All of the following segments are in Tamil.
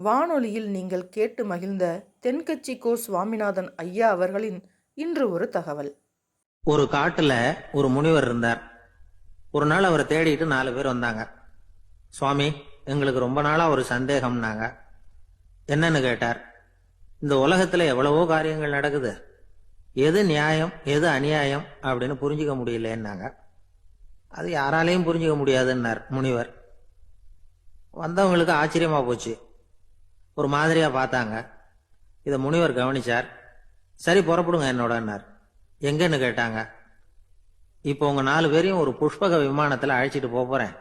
வானொலியில் நீங்கள் கேட்டு மகிழ்ந்த தென்கட்சி கோ சுவாமிநாதன் ஐயா அவர்களின் இன்று ஒரு தகவல். ஒரு காட்டுல ஒரு முனிவர் இருந்தார். ஒரு நாள் அவரை தேடிட்டு 4 பேர் வந்தாங்க. சுவாமி, எங்களுக்கு ரொம்ப நாளா ஒரு சந்தேகம்னாங்க. என்னன்னு கேட்டார். இந்த உலகத்துல எவ்வளவோ காரியங்கள் நடக்குது, எது நியாயம் எது அநியாயம் அப்படின்னு புரிஞ்சுக்க முடியலன்னாங்க. அது யாராலையும் புரிஞ்சுக்க முடியாதுன்னார் முனிவர். வந்தவங்களுக்கு ஆச்சரியமா போச்சு, ஒரு மாதிரியா பார்த்தாங்க. இத முனிவர் கவனிச்சார். சரி, புறப்படுங்க என்னோடன்னார். எங்கன்னு கேட்டாங்க. இப்போ உங்க 4 பேரையும் ஒரு புஷ்பக விமானத்துல அழைச்சிட்டு போறேன்.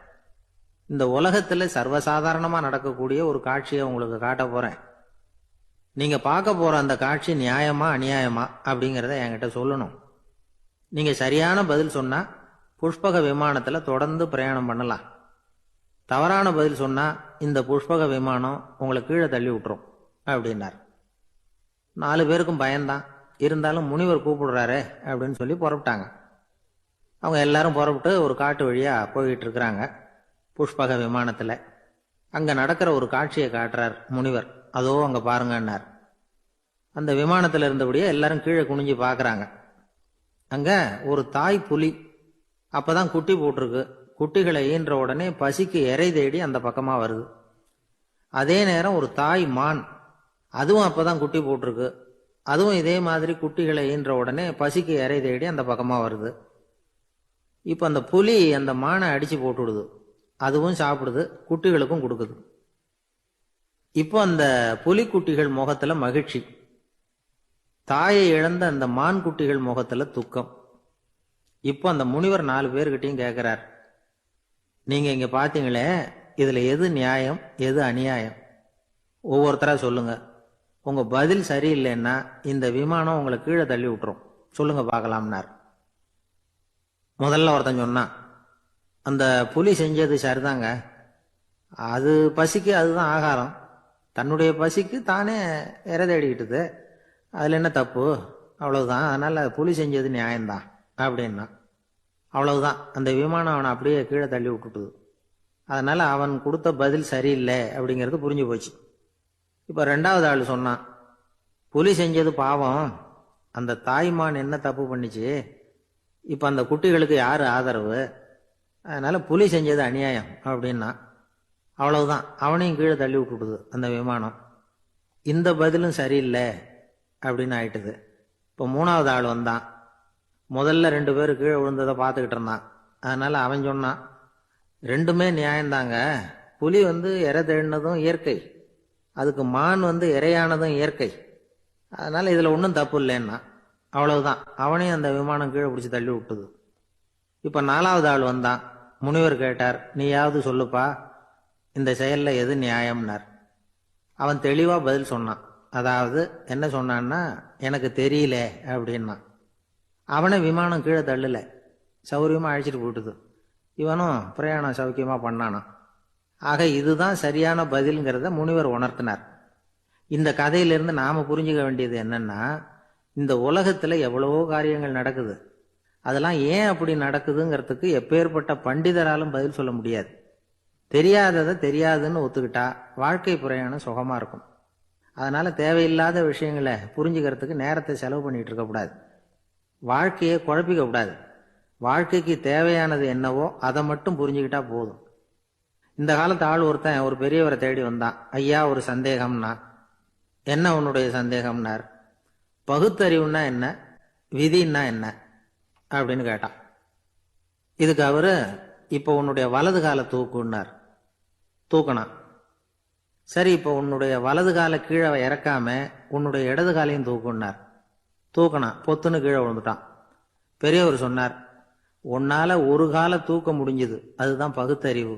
இந்த உலகத்துல சர்வசாதாரணமா நடக்கக்கூடிய ஒரு காட்சியை உங்களுக்கு காட்ட போறேன். நீங்க பார்க்க போற அந்த காட்சி நியாயமா அநியாயமா அப்படிங்கறத என்கிட்ட சொல்லணும். நீங்க சரியான பதில் சொன்னா புஷ்பக விமானத்துல தொடர்ந்து பிரயாணம் பண்ணலாம். தவறான பதில் சொன்னா இந்த புஷ்பக விமானம் உங்களை கீழே தள்ளி விட்டுரும் அப்படின்னார். 4 பேருக்கும் பயம்தான். இருந்தாலும் முனிவர் கூப்பிடுறாரு அப்படின்னு சொல்லி புறப்பட்டாங்க. அவங்க எல்லாரும் புறப்பட்டு ஒரு காட்டு வழியா போய்கிட்டு இருக்கிறாங்க புஷ்பக விமானத்துல. அங்க நடக்கிற ஒரு காட்சியை காட்டுறார் முனிவர். அதோ அங்க பாருங்கன்னார். அந்த விமானத்துல இருந்தபடியே எல்லாரும் கீழே குனிஞ்சு பாக்குறாங்க. அங்க ஒரு தாய் புலி அப்பதான் குட்டி போட்டிருக்கு. குட்டிகளை ஈன்ற உடனே பசிக்கு இறை தேடி அந்த பக்கமா வருது. அதே நேரம் ஒரு தாய் மான், அதுவும் அப்பதான் குட்டி போட்டிருக்கு. அதுவும் இதே மாதிரி குட்டிகளை ஈன்ற உடனே பசிக்கு இறை தேடி அந்த பக்கமா வருது. இப்ப அந்த புலி அந்த மானை அடிச்சு போட்டுடுது. அதுவும் சாப்பிடுது, குட்டிகளுக்கும் கொடுக்குது. இப்போ அந்த புலி குட்டிகள் முகத்துல மகிழ்ச்சி, தாயை இழந்த அந்த மான் குட்டிகள் முகத்துல துக்கம். இப்போ அந்த முனிவர் 4 பேர்கிட்டையும் கேட்கிறார், நீங்க இங்க பாத்தீங்களே, இதுல எது நியாயம் எது அநியாயம்? ஒவ்வொருத்தரா சொல்லுங்க. உங்க பதில் சரியில்லைன்னா இந்த விமானம் உங்களை கீழே தள்ளி விட்டுரும். சொல்லுங்க பார்க்கலாம்னார். முதல்ல ஒருத்தன் சொன்னான், அந்த புலி செஞ்சது சரிதாங்க. அது பசிக்கு அதுதான் ஆகாரம். தன்னுடைய பசிக்கு தானே இறை தேடிக்கிட்டுது. அதுல என்ன தப்பு? அவ்வளவுதான். அதனால புலி செஞ்சது நியாயம்தான் அப்படின்னா. அவ்வளவுதான், அந்த விமானம் அவனை அப்படியே கீழே தள்ளி விட்டுட்டுது. அதனால அவன் கொடுத்த பதில் சரியில்லை அப்படிங்கிறது புரிஞ்சு போச்சு. இப்ப 2வது ஆள் சொன்னான், புலி செஞ்சது பாவம், அந்த தாய்மான் என்ன தப்பு பண்ணிச்சு? இப்ப அந்த குட்டிகளுக்கு யாரு ஆதரவு? அதனால புலி செஞ்சது அநியாயம் அப்படின்னா. அவ்வளவுதான், அவனையும் கீழே தள்ளி விட்டுடுது அந்த விமானம். இந்த பதிலும் சரியில்லை அப்படின்னு ஆயிட்டுது. இப்போ 3வது ஆள் வந்தான். முதல்ல 2 பேர் கீழே விழுந்ததை பார்த்துக்கிட்டு இருந்தான். அதனால அவன் சொன்னான், ரெண்டுமே நியாயம்தாங்க. புலி இறை தேடினதும் இயற்கை, அதுக்கு மான் இறையானதும் இயற்கை. அதனால இதுல ஒன்றும் தப்பு இல்லைன்னா. அவ்வளவுதான், அவனையும் அந்த விமானம் கீழே பிடிச்சி தள்ளி விட்டுது. இப்ப 4வது ஆள் வந்தான். முனிவர் கேட்டார், நீயாவது சொல்லுப்பா, இந்த செயல்ல எது நியாயம்னார். அவன் தெளிவா பதில் சொன்னான். அதாவது என்ன சொன்னான்னா, எனக்கு தெரியல அப்படின்னா. அவனை விமானம் கீழே தள்ளல, சௌரியமா அழைச்சிட்டு போட்டுது. இவனும் பிரயாணம் சௌக்கியமா பண்ணானான். ஆக இதுதான் சரியான பதில்ங்கிறத முனிவர் உணர்த்தினார். இந்த கதையிலிருந்து நாம புரிஞ்சுக்க வேண்டியது என்னன்னா, இந்த உலகத்துல எவ்வளவோ காரியங்கள் நடக்குது. அதெல்லாம் ஏன் அப்படி நடக்குதுங்கிறதுக்கு எப்பேற்பட்ட பண்டிதராலும் பதில் சொல்ல முடியாது. தெரியாததை தெரியாதுன்னு ஒத்துக்கிட்டா வாழ்க்கை பிரயாணம் சுகமா இருக்கும். அதனால தேவையில்லாத விஷயங்களை புரிஞ்சுக்கிறதுக்கு நேரத்தை செலவு பண்ணிட்டு இருக்கக்கூடாது. வாழ்க்கையை குழப்பிக்க கூடாது. வாழ்க்கைக்கு தேவையானது என்னவோ அதை மட்டும் புரிஞ்சுக்கிட்டா போதும். இந்த காலத்து ஆள் ஒருத்தன் ஒரு பெரியவரை தேடி வந்தான். ஐயா, ஒரு சந்தேகம்னா. என்ன உன்னுடைய சந்தேகம்னார். பகுத்தறிவுன்னா என்ன, விதின்னா என்ன அப்படின்னு கேட்டான். இதுக்கு அவரு, இப்போ உன்னுடைய வலது கால தூக்குன்னார். தூக்கினான். சரி, இப்போ உன்னுடைய வலது கால கீழே இறக்காம உன்னுடைய இடது காலையும் தூக்குன்னார். தூக்கினான். பொத்துன்னு கீழே விழுந்துட்டான். பெரியவர் சொன்னார், உன்னால ஒரு காலை தூக்க முடிஞ்சது, அதுதான் பகுத்தறிவு.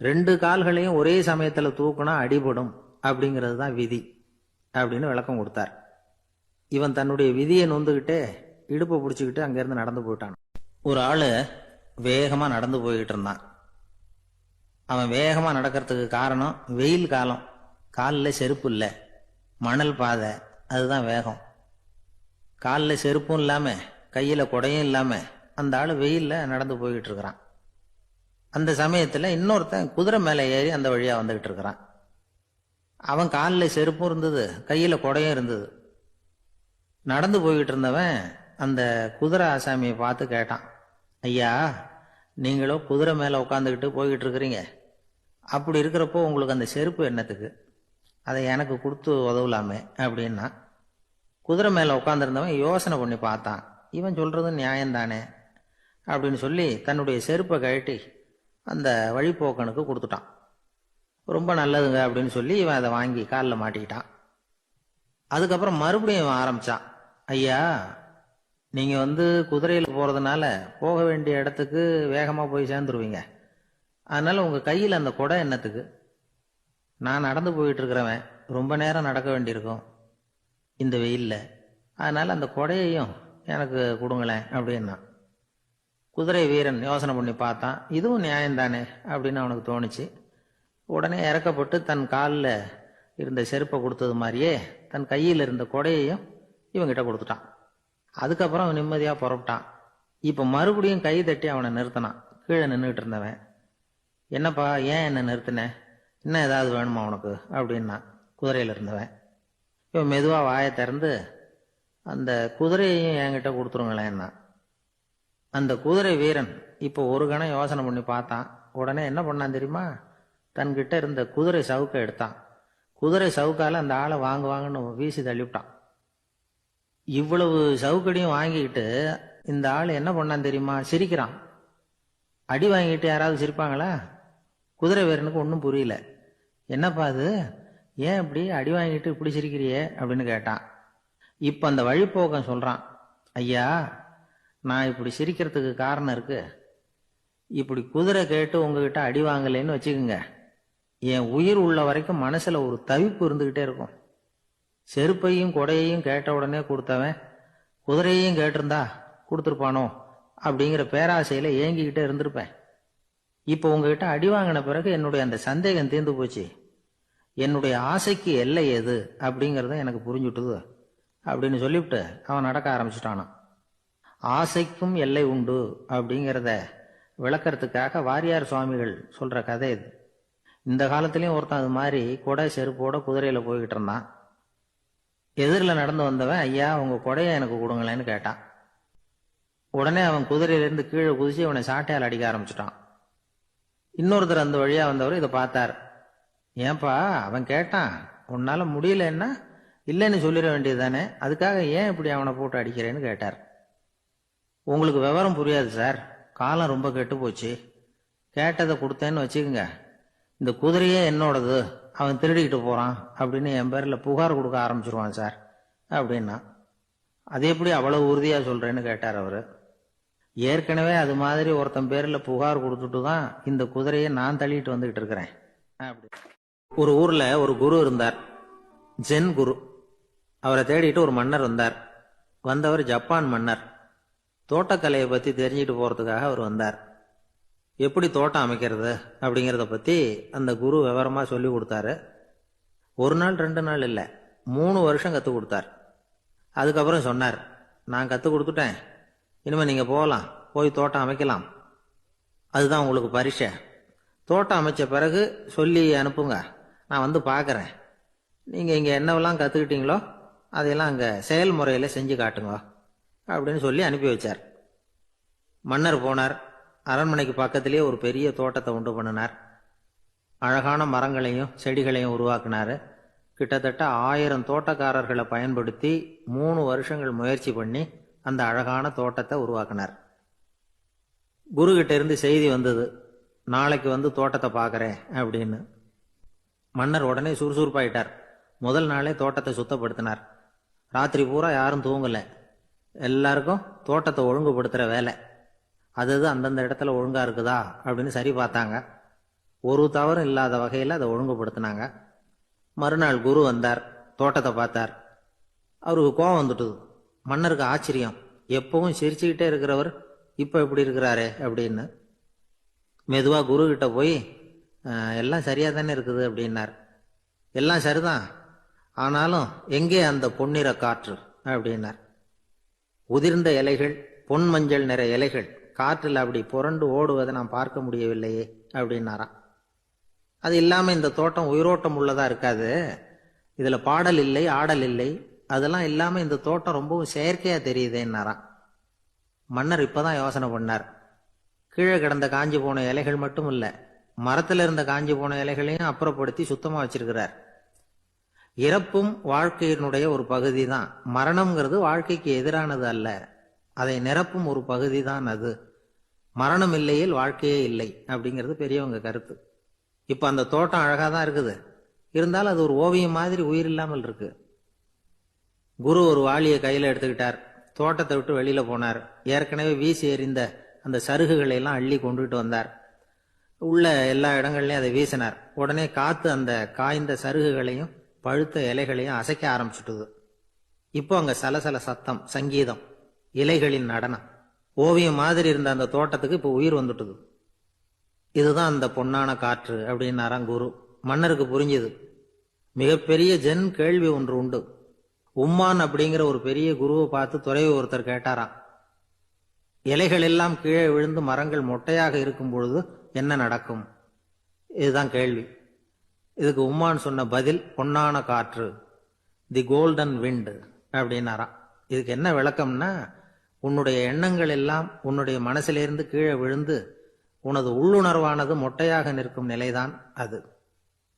2 கால்களையும் ஒரே சமயத்துல தூக்குனா அடிபடும், அப்படிங்கிறது தான் விதி அப்படின்னு விளக்கம் கொடுத்தார். இவன் தன்னுடைய விதியை நொந்துகிட்டே இடுப்பை பிடிச்சிக்கிட்டு அங்கிருந்து நடந்து போயிட்டான். ஒரு ஆளு வேகமா நடந்து போய்கிட்டு இருந்தான். அவன் வேகமா நடக்கிறதுக்கு காரணம் வெயில் காலம், காலில் செருப்பு இல்லை, மணல் பாதை, அதுதான் வேகம். காலில் செருப்பும் இல்லாம கையில குடையும் இல்லாம அந்த ஆளு வெயில்ல நடந்து போய்கிட்டு இருக்கிறான். அந்த சமயத்துல இன்னொருத்தன் குதிரை மேல ஏறி அந்த வழியா வந்துகிட்டு இருக்கிறான். அவன் காலில் செருப்பும் இருந்தது, கையில் கொடையும் இருந்தது. நடந்து போய்கிட்டு இருந்தவன் அந்த குதிரை ஆசாமியை பார்த்து கேட்டான், ஐயா, நீங்களும் குதிரை மேலே உட்காந்துக்கிட்டு போய்கிட்டு இருக்கிறீங்க, அப்படி இருக்கிறப்போ உங்களுக்கு அந்த செருப்பு என்னத்துக்கு? அதை எனக்கு கொடுத்து உதவலாமே அப்படின்னா. குதிரை மேலே உட்காந்துருந்தவன் யோசனை பண்ணி பார்த்தான். இவன் சொல்கிறது நியாயம்தானே அப்படின்னு சொல்லி தன்னுடைய செருப்பை கழட்டி அந்த வழிப்போக்கனுக்கு கொடுத்துட்டான். ரொம்ப நல்லதுங்க அப்படின்னு சொல்லி இவன் அதை வாங்கி காலில் மாட்டிக்கிட்டான். அதுக்கப்புறம் மறுபடியும் இவன் ஆரம்பித்தான், ஐயா, நீங்கள் குதிரையில் போகிறதுனால போக வேண்டிய இடத்துக்கு வேகமாக போய் சேர்ந்துருவீங்க. அதனால் உங்கள் கையில் அந்த குடை என்னத்துக்கு? நான் நடந்து போயிட்டு இருக்கிறவன், ரொம்ப நேரம் நடக்க வேண்டியிருக்கும் இந்த வெயிலில், அதனால் அந்த கொடையையும் எனக்கு கொடுங்களேன் அப்படின்னா. குதிரை வீரன் யோசனை பண்ணி பார்த்தான், இதுவும் நியாயம்தானே அப்படின்னு அவனுக்கு தோணுச்சு. உடனே இறக்கப்பட்டு தன் காலில் இருந்த செருப்பை கொடுத்தது மாதிரியே தன் கையில் இருந்த கொடையையும் இவங்கிட்ட கொடுத்துட்டான். அதுக்கப்புறம் அவன் நிம்மதியாக புறப்பட்டான். இப்போ மறுபடியும் கை தட்டி அவனை நிறுத்தினான். கீழே நின்றுட்டு இருந்தவன், என்னப்பா, ஏன் என்ன நிறுத்தினேன்? இன்னும் ஏதாவது வேணுமா உனக்கு அப்படின்னா குதிரையில் இருந்தவன். இவன் மெதுவாக வாயை திறந்து, அந்த குதிரையையும் என்கிட்ட கொடுத்துருங்களேன்னா. அந்த குதிரை வீரன் இப்போ ஒரு கணம் யோசனை பண்ணி பார்த்தான். உடனே என்ன பண்ணான் தெரியுமா? தன்கிட்ட இருந்த குதிரை சவுக்கை எடுத்தான். குதிரை சவுக்கால் அந்த ஆளை வாங்குன்னு வீசி தள்ளிவிட்டான். இவ்வளவு சவுக்கடியும் வாங்கிக்கிட்டு இந்த ஆள் என்ன பண்ணான் தெரியுமா? சிரிக்கிறான். அடி வாங்கிட்டு யாராவது சிரிப்பாங்களா? குதிரை வீரனுக்கு ஒன்றும் புரியல. என்னப்பா அது, ஏன் இப்படி அடி வாங்கிட்டு இப்படி சிரிக்கிறியே அப்படின்னு கேட்டான். இப்போ அந்த வழிப்போக்கன் சொல்கிறான், ஐயா, நான் இப்படி சிரிக்கிறதுக்கு காரணம் இருக்கு. இப்படி குதிரை கேட்டு உங்ககிட்ட அடி வாங்கலைன்னு வச்சுக்கோங்க, என் உயிர் உள்ள வரைக்கும் மனசில் ஒரு தவிப்பு இருந்துக்கிட்டே இருக்கும். செருப்பையும் கொடையையும் கேட்ட உடனே கொடுத்தவன் குதிரையையும் கேட்டிருந்தா கொடுத்துருப்பானோ அப்படிங்கிற பேராசையில் ஏங்கிக்கிட்டே இருந்திருப்பேன். இப்போ உங்ககிட்ட அடி வாங்கின பிறகு என்னுடைய அந்த சந்தேகம் தீர்ந்து போச்சு. என்னுடைய ஆசைக்கு எல்லை எது அப்படிங்கிறத எனக்கு புரிஞ்சுட்டுது அப்படின்னு சொல்லிவிட்டு அவன் நடக்க ஆரம்பிச்சிட்டானான். ஆசைக்கும் எல்லை உண்டு அப்படிங்கிறத விளக்கறதுக்காக வாரியார் சுவாமிகள் சொல்கிற கதை இது. இந்த காலத்துலேயும் ஒருத்தன் அது மாதிரி கொடை செருப்போட குதிரையில் போய்கிட்டு இருந்தான். எதிரில் நடந்து வந்தவன், ஐயா, உங்கள் கொடையை எனக்கு கொடுங்களேன்னு கேட்டான். உடனே அவன் குதிரையிலேருந்து கீழே குதிச்சு அவனை சாட்டையால் அடிக்க ஆரம்பிச்சிட்டான். இன்னொருத்தர் அந்த வழியாக வந்தவர் இதை பார்த்தார். ஏன்பா, அவன் கேட்டான், உன்னால் முடியலன்னா இல்லைன்னு சொல்லிட வேண்டியது தானே, அதுக்காக ஏன் இப்படி அவனை போட்டு அடிக்கிறேன்னு கேட்டார். உங்களுக்கு விவரம் புரியாது சார், காலம் ரொம்ப கெட்டு போச்சு. கேட்டதை கொடுத்தேன்னு வச்சுக்கோங்க, இந்த குதிரையே என்னோடது, அவன் திருடிக்கிட்டு போகிறான் அப்படின்னு என் பேரில் புகார் கொடுக்க ஆரம்பிச்சிருவான் சார் அப்படின்னா. அது எப்படி அவ்வளோ உறுதியாக சொல்கிறேன்னு கேட்டார் அவர். ஏற்கனவே அது மாதிரி ஒருத்தன் பேரில் புகார் கொடுத்துட்டு தான் இந்த குதிரையை நான் தள்ளிட்டு வந்துக்கிட்டு இருக்கிறேன் அப்படி. ஒரு ஊரில் ஒரு குரு இருந்தார், ஜென் குரு. அவரை தேடிட்டு ஒரு மன்னர் வந்தார். வந்தவர் ஜப்பான் மன்னர். தோட்டக்கலையை பற்றி தெரிஞ்சுட்டு போகிறதுக்காக அவர் வந்தார். எப்படி தோட்டம் அமைக்கிறது அப்படிங்கிறத பற்றி அந்த குரு விவரமாக சொல்லி கொடுத்தாரு. ஒரு நாள் 2 நாள் இல்லை, 3 வருஷம் கற்றுக் கொடுத்தார். அதுக்கப்புறம் சொன்னார், நான் கற்றுக் கொடுத்துட்டேன், இனிமேல் நீங்கள் போகலாம், போய் தோட்டம் அமைக்கலாம், அதுதான் உங்களுக்கு பரிசை. தோட்டம் அமைச்ச பிறகு சொல்லி அனுப்புங்க, நான் வந்து பார்க்குறேன். நீங்கள் இங்கே என்னவெல்லாம் கற்றுக்கிட்டீங்களோ அதையெல்லாம் அங்கே செயல்முறையில் செஞ்சு காட்டுங்க அப்படின்னு சொல்லி அனுப்பி வச்சார். மன்னர் போனார். அரண்மனைக்கு பக்கத்திலே ஒரு பெரிய தோட்டத்தை உண்டு பண்ணினார். அழகான மரங்களையும் செடிகளையும் உருவாக்கினார். கிட்டத்தட்ட 1000 தோட்டக்காரர்களை பயன்படுத்தி 3 வருஷங்கள் முயற்சி பண்ணி அந்த அழகான தோட்டத்தை உருவாக்கினார். குருகிட்ட இருந்து செய்தி வந்தது, நாளைக்கு வந்து தோட்டத்தை பார்க்குறேன் அப்படின்னு. மன்னர் உடனே சுறுசுறுப்பாயிட்டார். முதல் நாளே தோட்டத்தை சுத்தப்படுத்தினார். ராத்திரி பூரா யாரும் தூங்கலை. எல்லாருக்கும் தோட்டத்தை ஒழுங்குபடுத்துகிற வேலை. அது அந்தந்த இடத்துல ஒழுங்காக இருக்குதா அப்படின்னு சரி பார்த்தாங்க. ஒரு தவறும் இல்லாத வகையில் அதை ஒழுங்குபடுத்தினாங்க. மறுநாள் குரு வந்தார், தோட்டத்தை பார்த்தார். அவருக்கு கோபம் வந்துட்டுது. மன்னருக்கு ஆச்சரியம், எப்பவும் சிரிச்சுக்கிட்டே இருக்கிறவர் இப்போ இப்படி இருக்கிறாரே அப்படின்னு. மெதுவாக குரு கிட்ட போய், எல்லாம் சரியாக தானே இருக்குது அப்படின்னார். எல்லாம் சரிதான், ஆனாலும் எங்கே அந்த பொன்னிற காற்று அப்படின்னார். உதிர்ந்த இலைகள், பொன் மஞ்சள் நிற இலைகள் காற்றில் அப்படி புரண்டு ஓடுவதை நான் பார்க்க முடியவில்லையே அப்படின்னாராம். அது இல்லாமல் இந்த தோட்டம் உயிரோட்டம் உள்ளதா இருக்காது. இதில் பாடல் இல்லை, ஆடல் இல்லை, அதெல்லாம் இல்லாமல் இந்த தோட்டம் ரொம்பவும் செயற்கையாக தெரியுதேன்னாராம். மன்னர் இப்பதான் யோசனை பண்ணார். கீழே கிடந்த காஞ்சி போன இலைகள் மட்டும் இல்லை, மரத்தில் இருந்த காஞ்சி போன இலைகளையும் அப்புறப்படுத்தி சுத்தமாக வச்சிருக்கிறார். இறப்பும் வாழ்க்கையினுடைய ஒரு பகுதி தான். மரணம்ங்கிறது வாழ்க்கைக்கு எதிரானது அல்ல, அதை நிரப்பும் ஒரு பகுதி தான் அது. மரணம் இல்லையில் வாழ்க்கையே இல்லை அப்படிங்கிறது பெரியவங்க கருத்து. இப்போ அந்த தோட்டம் அழகாக தான் இருக்குது, இருந்தாலும் அது ஒரு ஓவியம் மாதிரி உயிர் இல்லாமல் இருக்கு. குரு ஒரு வாளியை கையில் எடுத்துக்கிட்டார், தோட்டத்தை விட்டு வெளியில போனார். ஏற்கனவே வீசி எறிந்த அந்த சருகுகளை எல்லாம் அள்ளி கொண்டுகிட்டு வந்தார். உள்ள எல்லா இடங்கள்லையும் அதை வீசினார். உடனே காத்து அந்த காய்ந்த சருகுகளையும் பழுத்த இலைகளையும் அசைக்க ஆரம்பிச்சுட்டுது. இப்போ அங்க சலசல சத்தம், சங்கீதம், இலைகளின் நடனம், ஓவியம் மாதிரி இருந்த அந்த தோட்டத்துக்கு இப்போ உயிர் வந்துட்டுது. இதுதான் அந்த பொன்னான காற்று அப்படின்னாராம் குரு. மன்னருக்கு புரிஞ்சுது. மிகப்பெரிய ஜென் கேள்வி ஒன்று உண்டு. உம்மான் அப்படிங்கிற ஒரு பெரிய குருவை பார்த்து துறவி ஒருத்தர் கேட்டாராம், இலைகள் எல்லாம் கீழே விழுந்து மரங்கள் மொட்டையாக இருக்கும் பொழுது என்ன நடக்கும்? இதுதான் கேள்வி. இதுக்கு உம்மான் சொன்ன பதில் பொன்னான காற்று, தி கோல்டன் விண்ட் அப்படின்னாராம். இதுக்கு என்ன விளக்கம்னா, உன்னுடைய எண்ணங்கள் எல்லாம் உன்னுடைய மனசிலிருந்து கீழே விழுந்து உனது உள்ளுணர்வானது மொட்டையாக நிற்கும் நிலைதான் அது.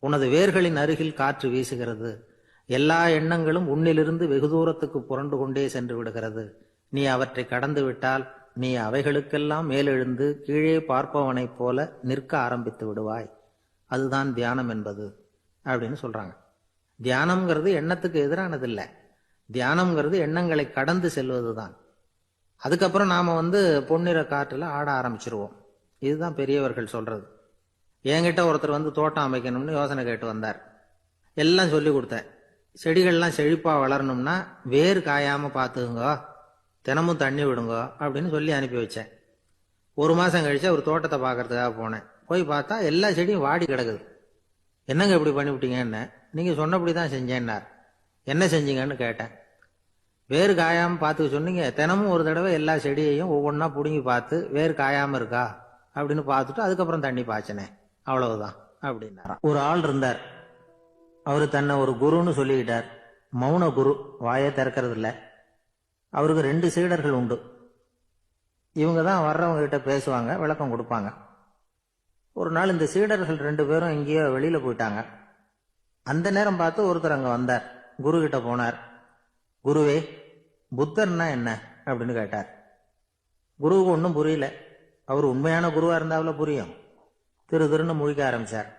உனது வேர்களின் அருகில் காற்று வீசுகிறது. எல்லா எண்ணங்களும் உன்னிலிருந்து வெகு தூரத்துக்கு புரண்டு கொண்டே சென்று விடுகிறது. நீ அவற்றை கடந்து விட்டால் நீ அவைகளுக்கெல்லாம் மேலெழுந்து கீழே பார்ப்பவனைப் போல நிற்க ஆரம்பித்து விடுவாய். அதுதான் தியானம் என்பது அப்படின்னு சொல்றாங்க. தியானம்ங்கிறது எண்ணத்துக்கு எதிரானதில்லை, தியானம்ங்கிறது எண்ணங்களை கடந்து செல்வது தான். அதுக்கப்புறம் நாம பொன்னிற காற்றுல ஆட ஆரம்பிச்சிருவோம். இதுதான் பெரியவர்கள் சொல்றது. என்கிட்ட ஒருத்தர் தோட்டம் அமைக்கணும்னு யோசனை கேட்டு வந்தார். எல்லாம் சொல்லி கொடுத்தேன். செடிகள்லாம் செழிப்பா வளரணும்னா வேர் காயாம பார்த்துக்குங்க, தினமும் தண்ணி விடுங்க அப்படின்னு சொல்லி அனுப்பி வச்சேன். ஒரு மாசம் கழிச்சு ஒரு தோட்டத்தை பார்க்கறதுக்காக போனேன். போய் பார்த்தா எல்லா செடியும் வாடி கிடக்குது. என்னங்க இப்படி பண்ணிவிட்டீங்கன்னு. நீங்க சொன்னபடிதான் செஞ்சேன்னார். என்ன செஞ்சீங்கன்னு கேட்டேன். வேர் காயாம பார்த்துக்க சொன்னீங்க, தினமும் ஒரு தடவை எல்லா செடியையும் ஒவ்வொன்றா பிடுங்கி பார்த்து வேர் காயாம இருக்கா அப்படின்னு பார்த்துட்டு அதுக்கப்புறம் தண்ணி பாய்ச்சினேன், அவ்வளவுதான் அப்படின்னாராம். ஒரு ஆள் இருந்தார். அவரு தன்னை ஒரு குருன்னு சொல்லிக்கிட்டார். மௌன குரு, வாயே திறக்கிறது இல்லை. அவருக்கு 2 சீடர்கள் உண்டு. இவங்க தான் வர்றவங்க கிட்ட பேசுவாங்க, விளக்கம் கொடுப்பாங்க. ஒரு நாள் இந்த சீடர்கள் 2 பேரும் எங்கேயோ வெளியில போயிட்டாங்க. அந்த நேரம் பார்த்து ஒருத்தர் அங்க வந்தார். குரு கிட்ட போனார். குருவே, புத்தர்னா என்ன அப்படின்னு கேட்டார். குருவுக்கு ஒன்றும் புரியல. அவர் உண்மையான குருவா இருந்தாவில் புரியும். திருன்னு முழிக்க ஆரம்பிச்சார்.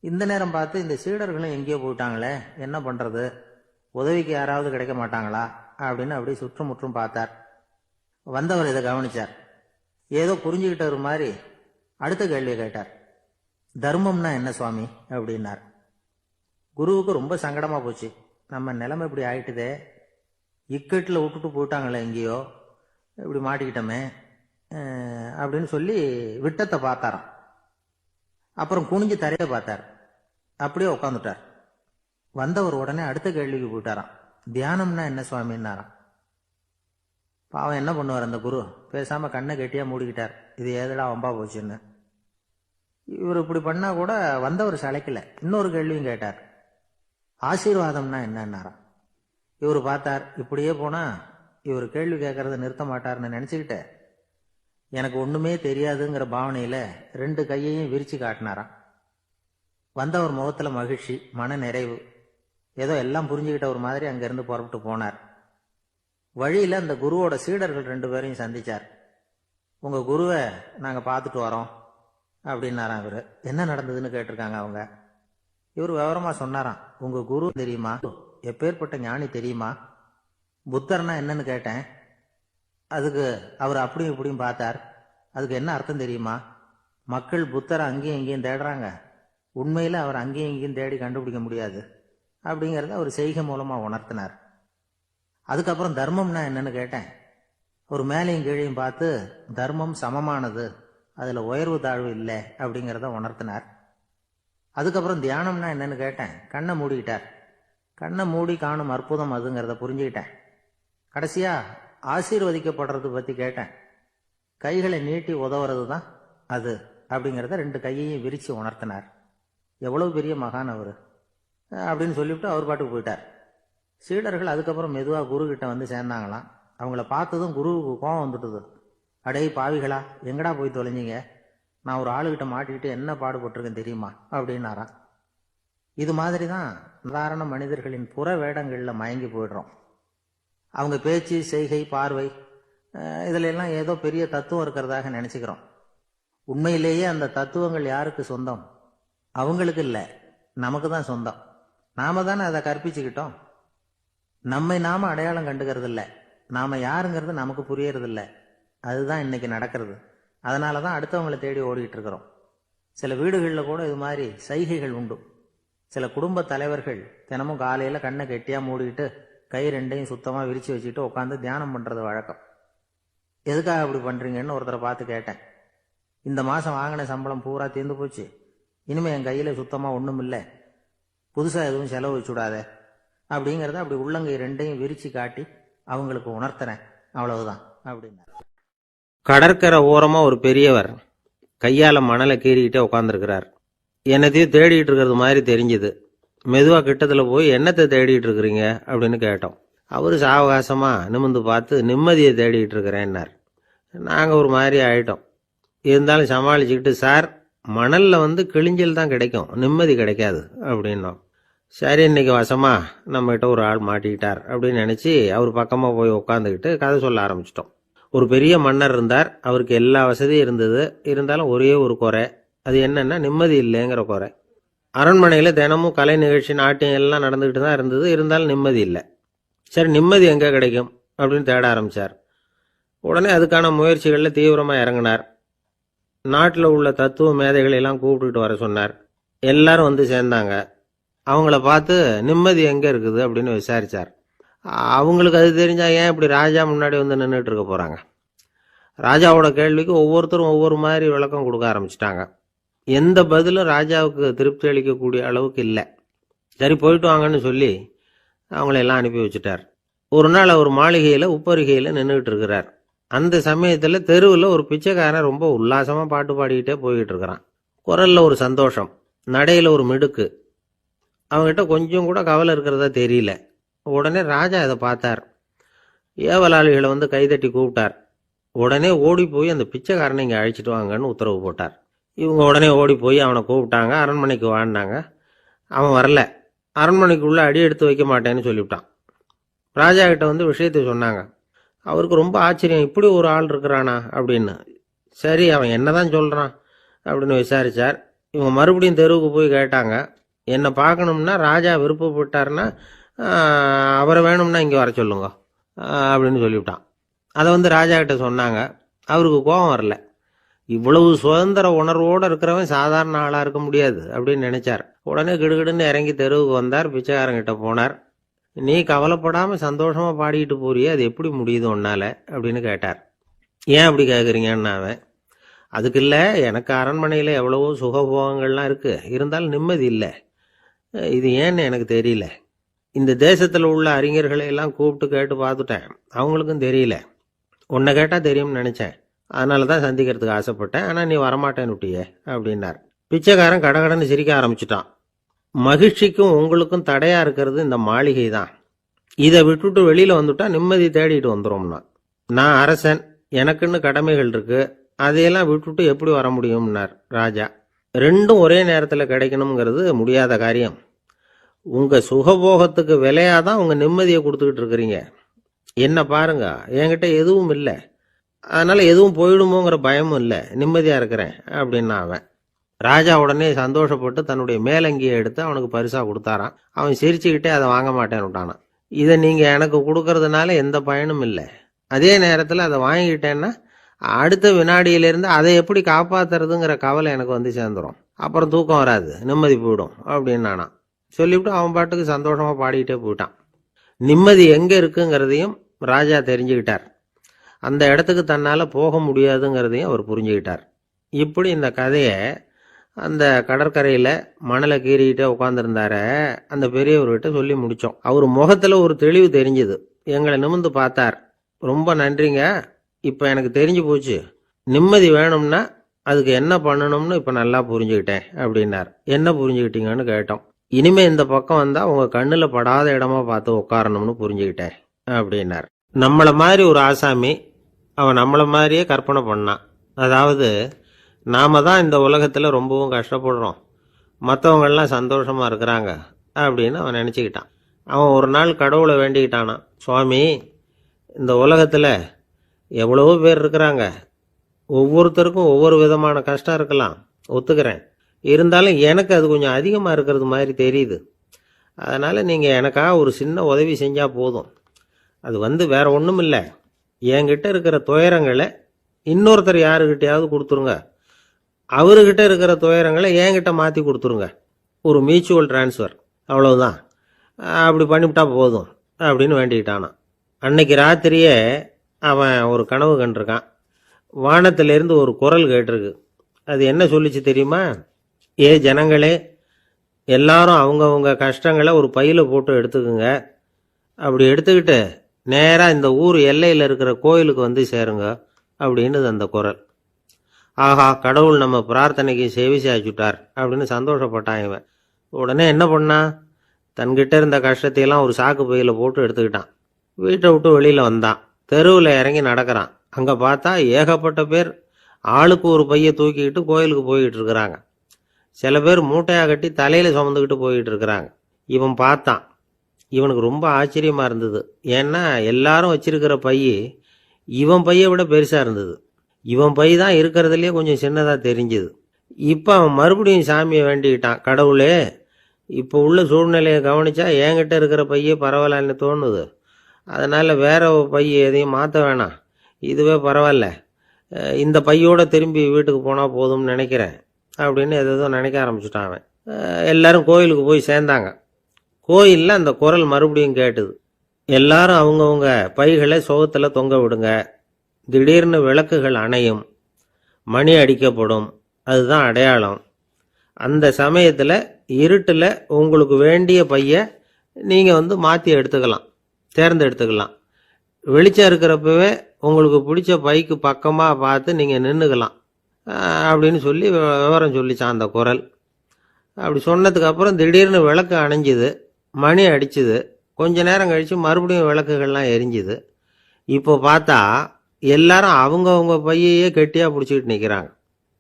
இந்த நேரம் பார்த்து இந்த சீடர்களும் எங்கேயோ போயிட்டாங்களே, என்ன பண்றது, உதவிக்கு யாராவது கிடைக்க மாட்டாங்களா அப்படின்னு அப்படி சுற்றுமுற்றும் பார்த்தார். வந்தவர் இதை கவனிச்சார். ஏதோ புரிஞ்சுக்கிட்டவர் மாதிரி அடுத்த கேள்வியை கேட்டார். தர்மம்னா என்ன சுவாமி அப்படின்னார். குருவுக்கு ரொம்ப சங்கடமா போச்சு. நம்ம நிலைமை இப்படி ஆயிட்டுதே, இக்கட்டில் விட்டுட்டு போயிட்டாங்களே எங்கேயோ, இப்படி மாட்டிக்கிட்டோமே அப்படின்னு சொல்லி விட்டத்தை பார்த்தாராம். அப்புறம் குனிஞ்சு தரைய பார்த்தார். அப்படியே உட்காந்துட்டார். வந்தவர் உடனே அடுத்த கேள்விக்கு போயிட்டாராம். தியானம்னா என்ன சுவாமின்னாராம். பாவம் என்ன பண்ணுவார் அந்த குரு, பேசாம கண்ணை கெட்டியா மூடிக்கிட்டார். இது ஏதடா வம்பா போச்சுன்னு. இவர் இப்படி பண்ணா கூட வந்தவர் சளைக்கல. இன்னொரு கேள்வியும் கேட்டார். ஆசீர்வாதம்னா என்னன்னாராம். இவர் பார்த்தார். இப்படியே போனா இவர் கேள்வி கேட்கறத நிறுத்த மாட்டார்னு நினைச்சுக்கிட்டு எனக்கு ஒண்ணுமே தெரியாதுங்கிற பாவனையில 2 கையையும் விரிச்சு காட்டினாராம். வந்தவர் முகத்துல மகிழ்ச்சி, மன நிறைவு, ஏதோ எல்லாம் புரிஞ்சுக்கிட்ட ஒரு மாதிரி அங்கிருந்து புறப்பட்டு போனார். வழியில அந்த குருவோட சீடர்கள் 2 பேரையும் சந்திச்சார். உங்க குருவை நாங்க பார்த்துட்டு வரோம் அப்படின்னாராம். இவரு என்ன நடந்ததுன்னு கேட்டிருக்காங்க அவங்க. இவர் விவரமா சொன்னாராம். உங்க குரு தெரியுமா, எப்பேற்பட்ட ஞானி தெரியுமா, புத்தர்னா என்னன்னு கேட்டேன். அதுக்கு அவர் அப்படியும் இப்படியும் பார்த்தார். அதுக்கு என்ன அர்த்தம் தெரியுமா, மக்கள் புத்தரை அங்கேயும் இங்கேயும் தேடுறாங்க, உண்மையில அவர் அங்கேயும் இங்கேயும் தேடி கண்டுபிடிக்க முடியாது அப்படிங்கிறத அவர் செய்கை மூலமா உணர்த்தினார். அதுக்கப்புறம் தர்மம்னா என்னன்னு கேட்டேன். ஒரு மேலையும் கீழையும் பார்த்து தர்மம் சமமானது, அதுல உயர்வு தாழ்வு இல்லை அப்படிங்கிறத உணர்த்தினார். அதுக்கப்புறம் தியானம்னா என்னன்னு கேட்டேன். கண்ணை மூடிக்கிட்டார். கண்ணை மூடி காணும் அற்புதம் அதுங்கிறத புரிஞ்சுக்கிட்டேன். கடைசியா ஆசீர்வதிக்கப்படுறது பத்தி கேட்டேன். கைகளை நீட்டி உதவுறது தான் அது அப்படிங்கிறத 2 கையையும் விரிச்சு உணர்த்தினார். எவ்வளவு பெரிய மகான் அவர் அப்படின்னு சொல்லிவிட்டு அவர் பாட்டுக்கு போயிட்டார். சீடர்கள் அதுக்கப்புறம் மெதுவாக குரு கிட்ட வந்து சேர்ந்தாங்களாம். அவங்கள பார்த்ததும் குருவுக்கு கோபம் வந்துட்டுது. அடே பாவிகளா, எங்கடா போய் தொலைஞ்சிங்க? நான் ஒரு ஆளுகிட்ட மாட்டிக்கிட்டு என்ன பாடுபட்டிருக்கேன் தெரியுமா அப்படின்னாராம். இது மாதிரி தான் சாதாரண மனிதர்களின் புற வேடங்களில் மயங்கி போயிடுறோம். அவங்க பேச்சு, செய்கை, பார்வை இதில் எல்லாம் ஏதோ பெரிய தத்துவம் இருக்கிறதாக நினச்சிக்கிறோம். உண்மையிலேயே அந்த தத்துவங்கள் யாருக்கு சொந்தம்? அவங்களுக்கு இல்லை, நமக்கு தான் சொந்தம். நாம தானே அதை கற்பிச்சுக்கிட்டோம். நம்மை நாம அடையாளம் கண்டுக்கிறது இல்லை, நாம யாருங்கிறது நமக்கு புரியறதில்லை. அதுதான் இன்னைக்கு நடக்கிறது. அதனால தான் அடுத்தவங்களை தேடி ஓடிட்டு இருக்கிறோம். சில வீடுகளில் கூட இது மாதிரி சைகைகள் உண்டு. சில குடும்ப தலைவர்கள் தினமும் காலையில் கண்ணை கெட்டியாக மூடிக்கிட்டு கை ரெண்டையும் சுத்தமாக விரித்து வச்சுக்கிட்டு உட்காந்து தியானம் பண்ணுறது வழக்கம். எதுக்காக அப்படி பண்ணுறீங்கன்னு ஒருத்தரை பார்த்து கேட்டேன். இந்த மாதம் வாங்கின சம்பளம் பூரா தீர்ந்து போச்சு, இனிமேல் என் கையில் சுத்தமாக ஒன்றும் இல்லை, புதுசாக எதுவும் செலவு வச்சுடாத அப்படிங்கிறத அப்படி உள்ளங்கை ரெண்டையும் விரித்து காட்டி அவங்களுக்கு உணர்த்துறேன், அவ்வளவுதான் அப்படின்னா. கடற்கரை ஓரமாக ஒரு பெரியவர் கையால் மணலை கீறிக்கிட்டே உட்காந்துருக்கிறார். என்னத்தையும் தேடிட்டு இருக்கிறது மாதிரி தெரிஞ்சுது. மெதுவாக கிட்டத்தில் போய் என்னத்தை தேடிட்டு இருக்கிறீங்க அப்படின்னு கேட்டோம். அவர் சாவகாசமாக நிமிந்து பார்த்து நிம்மதியை தேடிட்டு இருக்கிறேன்னார். நாங்கள் ஒரு மாதிரி ஆகிட்டோம். இருந்தாலும் சமாளிச்சுக்கிட்டு, சார் மணலில் வந்து கிழிஞ்சல் தான் கிடைக்கும், நிம்மதி கிடைக்காது அப்படின்னோம். சரி, இன்னைக்கு வசமா நம்மகிட்ட ஒரு ஆள் மாட்டிக்கிட்டார் அப்படின்னு நினச்சி அவர் பக்கமாக போய் உட்காந்துக்கிட்டு கதை சொல்ல ஆரம்பிச்சிட்டோம். ஒரு பெரிய மன்னர் இருந்தார். அவருக்கு எல்லா வசதியும் இருந்தது. இருந்தாலும் ஒரே ஒரு குறை. அது என்னன்னா நிம்மதி இல்லைங்கிற குறை. அரண்மனையில் தினமும் கலை நிகழ்ச்சி, நாட்டியம் எல்லாம் நடந்துக்கிட்டு தான் இருந்தது. இருந்தாலும் நிம்மதி இல்லை. சரி, நிம்மதி எங்கே கிடைக்கும் அப்படின்னு தேட ஆரம்பித்தார். உடனே அதுக்கான முயற்சிகளில் தீவிரமாக இறங்கினார். நாட்டில் உள்ள தத்துவ மேதைகளை எல்லாம் கூப்பிட்டுக்கிட்டு வர சொன்னார். எல்லாரும் வந்து சேர்ந்தாங்க. அவங்கள பார்த்து நிம்மதி எங்கே இருக்குது அப்படின்னு விசாரித்தார். அவங்களுக்கு அது தெரிஞ்சால் ஏன் இப்படி ராஜா முன்னாடி வந்து நின்றுட்டு இருக்க போகிறாங்க? ராஜாவோட கேள்விக்கு ஒவ்வொருத்தரும் ஒவ்வொரு மாதிரி விளக்கம் கொடுக்க ஆரம்பிச்சிட்டாங்க. எந்த பதிலும் ராஜாவுக்கு திருப்தி அளிக்கக்கூடிய அளவுக்கு இல்லை. சரி, போயிட்டு வாங்கன்னு சொல்லி அவங்களெல்லாம் அனுப்பி வச்சுட்டார். ஒரு நாள் அவர் மாளிகையில் உப்பரிகையில் நின்றுக்கிட்டு இருக்கிறார். அந்த சமயத்தில் தெருவில் ஒரு பிச்சைக்காரன் ரொம்ப உல்லாசமாக பாட்டு பாடிக்கிட்டே போய்கிட்டு இருக்கிறான். குரலில் ஒரு சந்தோஷம், நடையில் ஒரு மிடுக்கு. அவங்ககிட்ட கொஞ்சம் கூட கவலை இருக்கிறதா தெரியல. உடனே ராஜா இதை பார்த்தார். ஏவலாளிகளை வந்து கைதட்டி கூப்பிட்டார். உடனே ஓடி போய் அந்த பிச்சைக்காரனை இங்கே அழைச்சிட்டு வாங்கன்னு உத்தரவு போட்டார். இவங்க உடனே ஓடி போய் அவனை கூப்பிட்டாங்க. அரண்மனைக்கு வாழ்ந்தாங்க. அவன் வரல. அரண்மனைக்குள்ளே அடி எடுத்து வைக்க மாட்டேன்னு சொல்லிவிட்டான். ராஜா கிட்ட வந்து விஷயத்தை சொன்னாங்க. அவருக்கு ரொம்ப ஆச்சரியம், இப்படி ஒரு ஆள் இருக்கிறானா அப்படின்னு. சரி, அவன் என்னதான் சொல்கிறான் அப்படின்னு விசாரித்தார். இவங்க மறுபடியும் தெருவுக்கு போய் கேட்டாங்க. என்னை பார்க்கணும்னா ராஜா விருப்பப்பட்டார்னா அவரை வேணும்னா இங்கே வர சொல்லுங்க அப்படின்னு சொல்லிவிட்டான். அதை வந்து ராஜா கிட்ட சொன்னாங்க. அவருக்கு கோபம் வரல. இவ்வளவு சுதந்திர உணர்வோடு இருக்கிறவன் சாதாரண ஆளாக இருக்க முடியாது அப்படின்னு நினைச்சார். உடனே கிடுகிடுன்னு இறங்கி தெருவுக்கு வந்தார். பிச்சைக்காரங்கிட்ட போனார். நீ கவலைப்படாமல் சந்தோஷமாக பாடிக்கிட்டு போறியே, அது எப்படி முடியுது உன்னால அப்படின்னு கேட்டார். ஏன் அப்படி கேட்குறீங்கன்னு அவன், அதுக்கு இல்லை, எனக்கு அரண்மனையில் எவ்வளவோ சுகபோகங்கள்லாம் இருக்குது, இருந்தாலும் நிம்மதி இல்லை. இது ஏன்னு எனக்கு தெரியல. இந்த தேசத்தில் உள்ள அறிஞர்களை எல்லாம் கூப்பிட்டு கேட்டு பார்த்துட்டேன், அவங்களுக்கும் தெரியல. உன்னை கேட்டால் தெரியும்னு நினச்சேன், அதனால தான் சந்திக்கிறதுக்கு ஆசைப்பட்டேன். ஆனால் நீ வரமாட்டேன்னு விட்டியே அப்படின்னார். பிச்சைக்காரன் கடகடன்னு சிரிக்க ஆரம்பிச்சிட்டான். மகிழ்ச்சிக்கும் உங்களுக்கும் தடையாக இருக்கிறது இந்த மாளிகை தான். இதை விட்டுட்டு வெளியில் வந்துட்டா நிம்மதி தேடிட்டு வந்துடும்னா. நான் அரசன், எனக்குன்னு கடமைகள் இருக்குது, அதையெல்லாம் விட்டுட்டு எப்படி வர முடியும்னார் ராஜா. ரெண்டும் ஒரே நேரத்தில் கிடைக்கணுங்கிறது முடியாத காரியம். உங்கள் சுகபோகத்துக்கு விலையாக தான் உங்கள் நிம்மதியை கொடுத்துக்கிட்டு இருக்கிறீங்க. என்ன பாருங்க, என்கிட்ட எதுவும் இல்லை, அதனால் எதுவும் போயிடுமோங்கிற பயமும் இல்லை, நிம்மதியாக இருக்கிறேன் அப்படின்னா அவன். ராஜா உடனே சந்தோஷப்பட்டு தன்னுடைய மேலங்கியை எடுத்து அவனுக்கு பரிசாக கொடுத்தாரான். அவன் சிரிச்சுக்கிட்டே அதை வாங்க மாட்டேன்னு விட்டானான். இதை நீங்கள் எனக்கு கொடுக்கறதுனால எந்த பயனும் இல்லை, அதே நேரத்தில் அதை வாங்கிக்கிட்டேன்னா அடுத்த வினாடியிலேருந்து அதை எப்படி காப்பாற்றுறதுங்கிற கவலை எனக்கு வந்து சேர்ந்துடும், அப்புறம் தூக்கம் வராது, நிம்மதி போயிடும் அப்படின்னு நானான். சொல்லிவிட்டு அவன் பாட்டுக்கு சந்தோஷமாக பாடிக்கிட்டே போயிட்டான். நிம்மதி எங்கே இருக்குங்கிறதையும் ராஜா தெரிஞ்சுக்கிட்டார். அந்த இடத்துக்கு தன்னால் போக முடியாதுங்கிறதையும் அவர் புரிஞ்சுக்கிட்டார். இப்படி இந்த கதையை அந்த கடற்கரையில் மணலை கீறிக்கிட்டே உட்காந்துருந்தார அந்த பெரியவர்கிட்ட சொல்லி முடித்தோம். அவர் முகத்தில் ஒரு தெளிவு தெரிஞ்சுது. எங்களை நிமிர்ந்து பார்த்தார். ரொம்ப நன்றிங்க, இப்போ எனக்கு தெரிஞ்சு போச்சு, நிம்மதி வேணும்னா அதுக்கு என்ன பண்ணணும்னு இப்போ நல்லா புரிஞ்சுக்கிட்டேன் அப்படின்னார். என்ன புரிஞ்சுக்கிட்டீங்கன்னு கேட்டோம். இனிமே இந்த பக்கம் வந்தால் உங்கள் கண்ணில் படாத இடமா பார்த்து உட்காரணும்னு புரிஞ்சுக்கிட்டேன் அப்படின்னார். நம்மளை மாதிரி ஒரு ஆசாமி அவன் நம்மளை மாதிரியே கற்பனை பண்ணான். அதாவது நாம தான் இந்த உலகத்தில் ரொம்பவும் கஷ்டப்படுறோம், மற்றவங்கெல்லாம் சந்தோஷமாக இருக்கிறாங்க அப்படின்னு அவன் நினச்சிக்கிட்டான். அவன் ஒரு நாள் கடவுளை வேண்டிக்கிட்டானான். சுவாமி, இந்த உலகத்தில் எவ்வளவோ பேர் இருக்கிறாங்க, ஒவ்வொருத்தருக்கும் ஒவ்வொரு விதமான கஷ்டம் இருக்கலாம், ஒத்துக்கிறேன். இருந்தாலும் எனக்கு அது கொஞ்சம் அதிகமாக இருக்கிறது மாதிரி தெரியுது. அதனால் நீங்கள் எனக்காக ஒரு சின்ன உதவி செஞ்சால் போதும். அது வேற ஒன்றும் இல்லை, என்கிட்ட இருக்கிற துயரங்களை இன்னொருத்தர் யாருக்கிட்டையாவது கொடுத்துருங்க, அவர்கிட்ட இருக்கிற துயரங்களை என்கிட்ட மாற்றி கொடுத்துருங்க. ஒரு மியூச்சுவல் டிரான்ஸ்ஃபர், அவ்வளவுதான். அப்படி பண்ணிவிட்டா போதும் அப்படின்னு வேண்டிக்கிட்டானான். அன்னைக்கு ராத்திரியே அவன் ஒரு கனவு கண்டிருக்கான். வானத்திலேருந்து ஒரு குரல் கேட்டிருக்கு. அது என்ன சொல்லிச்சு தெரியுமா? ஏ ஜனங்களே, எல்லாரும் அவங்கவுங்க கஷ்டங்களை ஒரு பையில் போட்டு எடுத்துக்குங்க. அப்படி எடுத்துக்கிட்டு நேராக இந்த ஊர் எல்லையில் இருக்கிற கோயிலுக்கு வந்து சேருங்க அப்படின்னு அந்த குரல். ஆஹா, கடவுள் நம்ம பிரார்த்தனைக்கு செவி சாய்ச்சுட்டார் அப்படின்னு சந்தோஷப்பட்டான் இவன். உடனே என்ன பண்ணான்? தன்கிட்ட இருந்த கஷ்டத்தையெல்லாம் ஒரு சாக்கு பையில் போட்டு எடுத்துக்கிட்டான். வீட்டை விட்டு வெளியில் வந்தான். தெருவில் இறங்கி நடக்கிறான். அங்கே பார்த்தா ஏகப்பட்ட பேர் ஆளுக்கு ஒரு பையை தூக்கிக்கிட்டு கோயிலுக்கு போய்கிட்டு இருக்கிறாங்க. சில பேர் மூட்டையாக கட்டி தலையில் சுமந்துக்கிட்டு போய்கிட்டு இருக்கிறாங்க. இவன் பார்த்தான். இவனுக்கு ரொம்ப ஆச்சரியமாக இருந்தது. ஏன்னா எல்லாரும் வச்சிருக்கிற பை இவன் பையை விட பெருசாக இருந்தது. இவன் பை தான் இருக்கிறதுலையே கொஞ்சம் சின்னதாக தெரிஞ்சுது. இப்போ அவன் மறுபடியும் சாமியை வேண்டிக்கிட்டான். கடவுளே, இப்போ உள்ள சூழ்நிலையை கவனிச்சா என்கிட்ட இருக்கிற பையே பரவாயில்லன்னு தோணுது. அதனால் வேற பை எதையும் மாற்ற வேணாம், இதுவே பரவாயில்ல, இந்த பையோடு திரும்பி வீட்டுக்கு போனால் போதும்னு நினைக்கிறேன் அப்படின்னு எதோ நினைக்க ஆரம்பிச்சுட்டான் அவன். எல்லாரும் கோயிலுக்கு போய் சேர்ந்தாங்க. கோயிலில் அந்த குரல் மறுபடியும் கேட்டுது. எல்லாரும் அவங்கவுங்க பைகளை சோகத்தில் தொங்க விடுங்க. திடீர்னு விளக்குகள் அணையும், மணி அடிக்கப்படும், அதுதான் அடையாளம். அந்த சமயத்தில் இருட்டில் உங்களுக்கு வேண்டிய பையை நீங்கள் மாற்றி எடுத்துக்கலாம், தேர்ந்தெடுத்துக்கலாம். வெளிச்சம் இருக்கிறப்பவே உங்களுக்கு பிடிச்ச பைக்கு பக்கமாக பார்த்து நீங்கள் நின்றுக்கலாம் அப்படின்னு சொல்லி விவரம் சொல்லிச்சான் அந்த குரல். அப்படி சொன்னதுக்கு அப்புறம் திடீர்னு விளக்கு அணைஞ்சுது, மணி அடிச்சுது. கொஞ்ச நேரம் கழித்து மறுபடியும் விளக்குகள்லாம் எரிஞ்சுது. இப்போ பார்த்தா எல்லாரும் அவங்கவுங்க பையையே கெட்டியாக பிடிச்சிக்கிட்டு நிற்கிறாங்க.